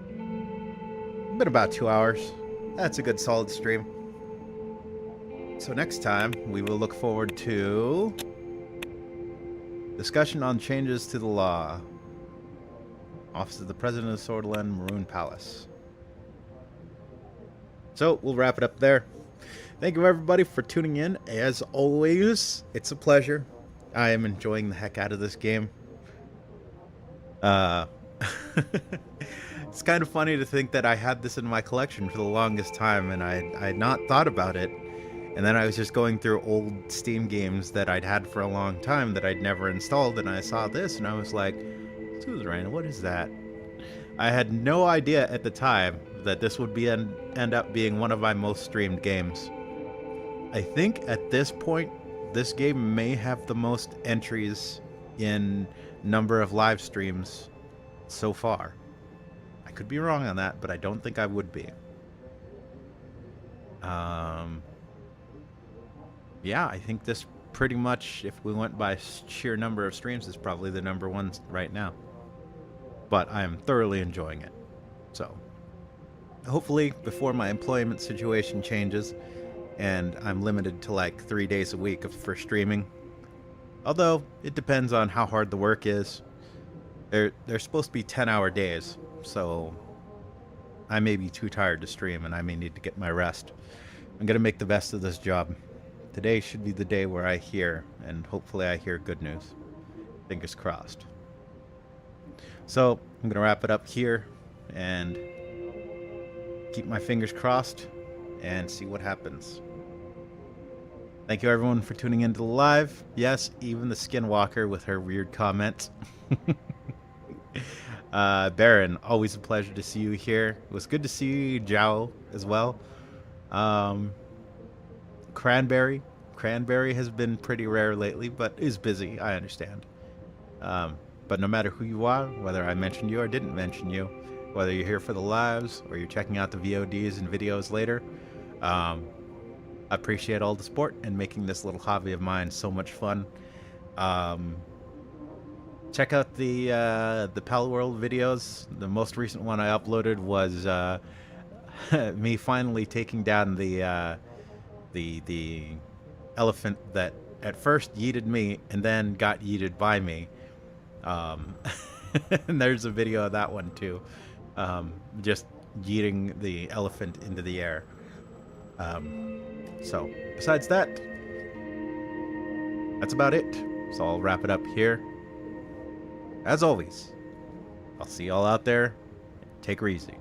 Been about 2 hours. That's a good solid stream. So next time, we will look forward to discussion on changes to the law. Office of the President of Sordland Maroon Palace. So, we'll wrap it up there. Thank you everybody for tuning in. As always, it's a pleasure. I am enjoying the heck out of this game. It's kind of funny to think that I had this in my collection for the longest time and I had not thought about it. And then I was just going through old Steam games that I'd had for a long time that I'd never installed, and I saw this and I was like, Suzerain, what is that? I had no idea at the time that this would be end up being one of my most streamed games. I think at this point, this game may have the most entries in number of live streams so far. I could be wrong on that, but I don't think I would be. Yeah, I think this pretty much, if we went by sheer number of streams, is probably the number one right now. But I am thoroughly enjoying it. So, hopefully before my employment situation changes and I'm limited to like 3 days a week for streaming. Although, it depends on how hard the work is. They're supposed to be 10-hour days, so I may be too tired to stream and I may need to get my rest. I'm going to make the best of this job. Today should be the day where I hear, and hopefully I hear good news. Fingers crossed. So, I'm going to wrap it up here and keep my fingers crossed and see what happens. Thank you everyone for tuning into the live. Yes, even the Skinwalker with her weird comments. Baron, always a pleasure to see you here. It was good to see Zhao as well. Cranberry has been pretty rare lately, but is busy, I understand. But no matter who you are, whether I mentioned you or didn't mention you, whether you're here for the lives or you're checking out the VODs and videos later, I appreciate all the support and making this little hobby of mine so much fun. Check out the Pal World videos. The most recent one I uploaded was me finally taking down the elephant that at first yeeted me and then got yeeted by me. And there's a video of that one too. Just yeeting the elephant into the air. So besides that, that's about it. So I'll wrap it up here. As always, I'll see y'all out there. Take her easy.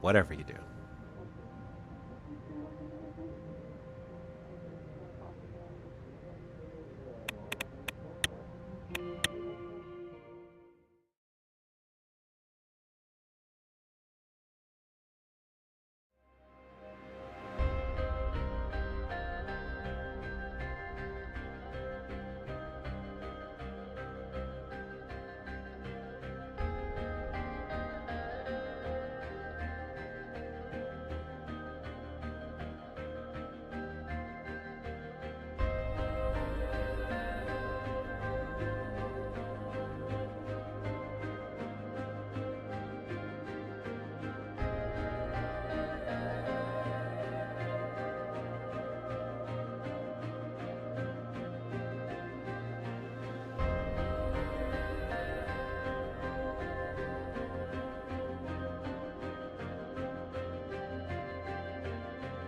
Whatever you do.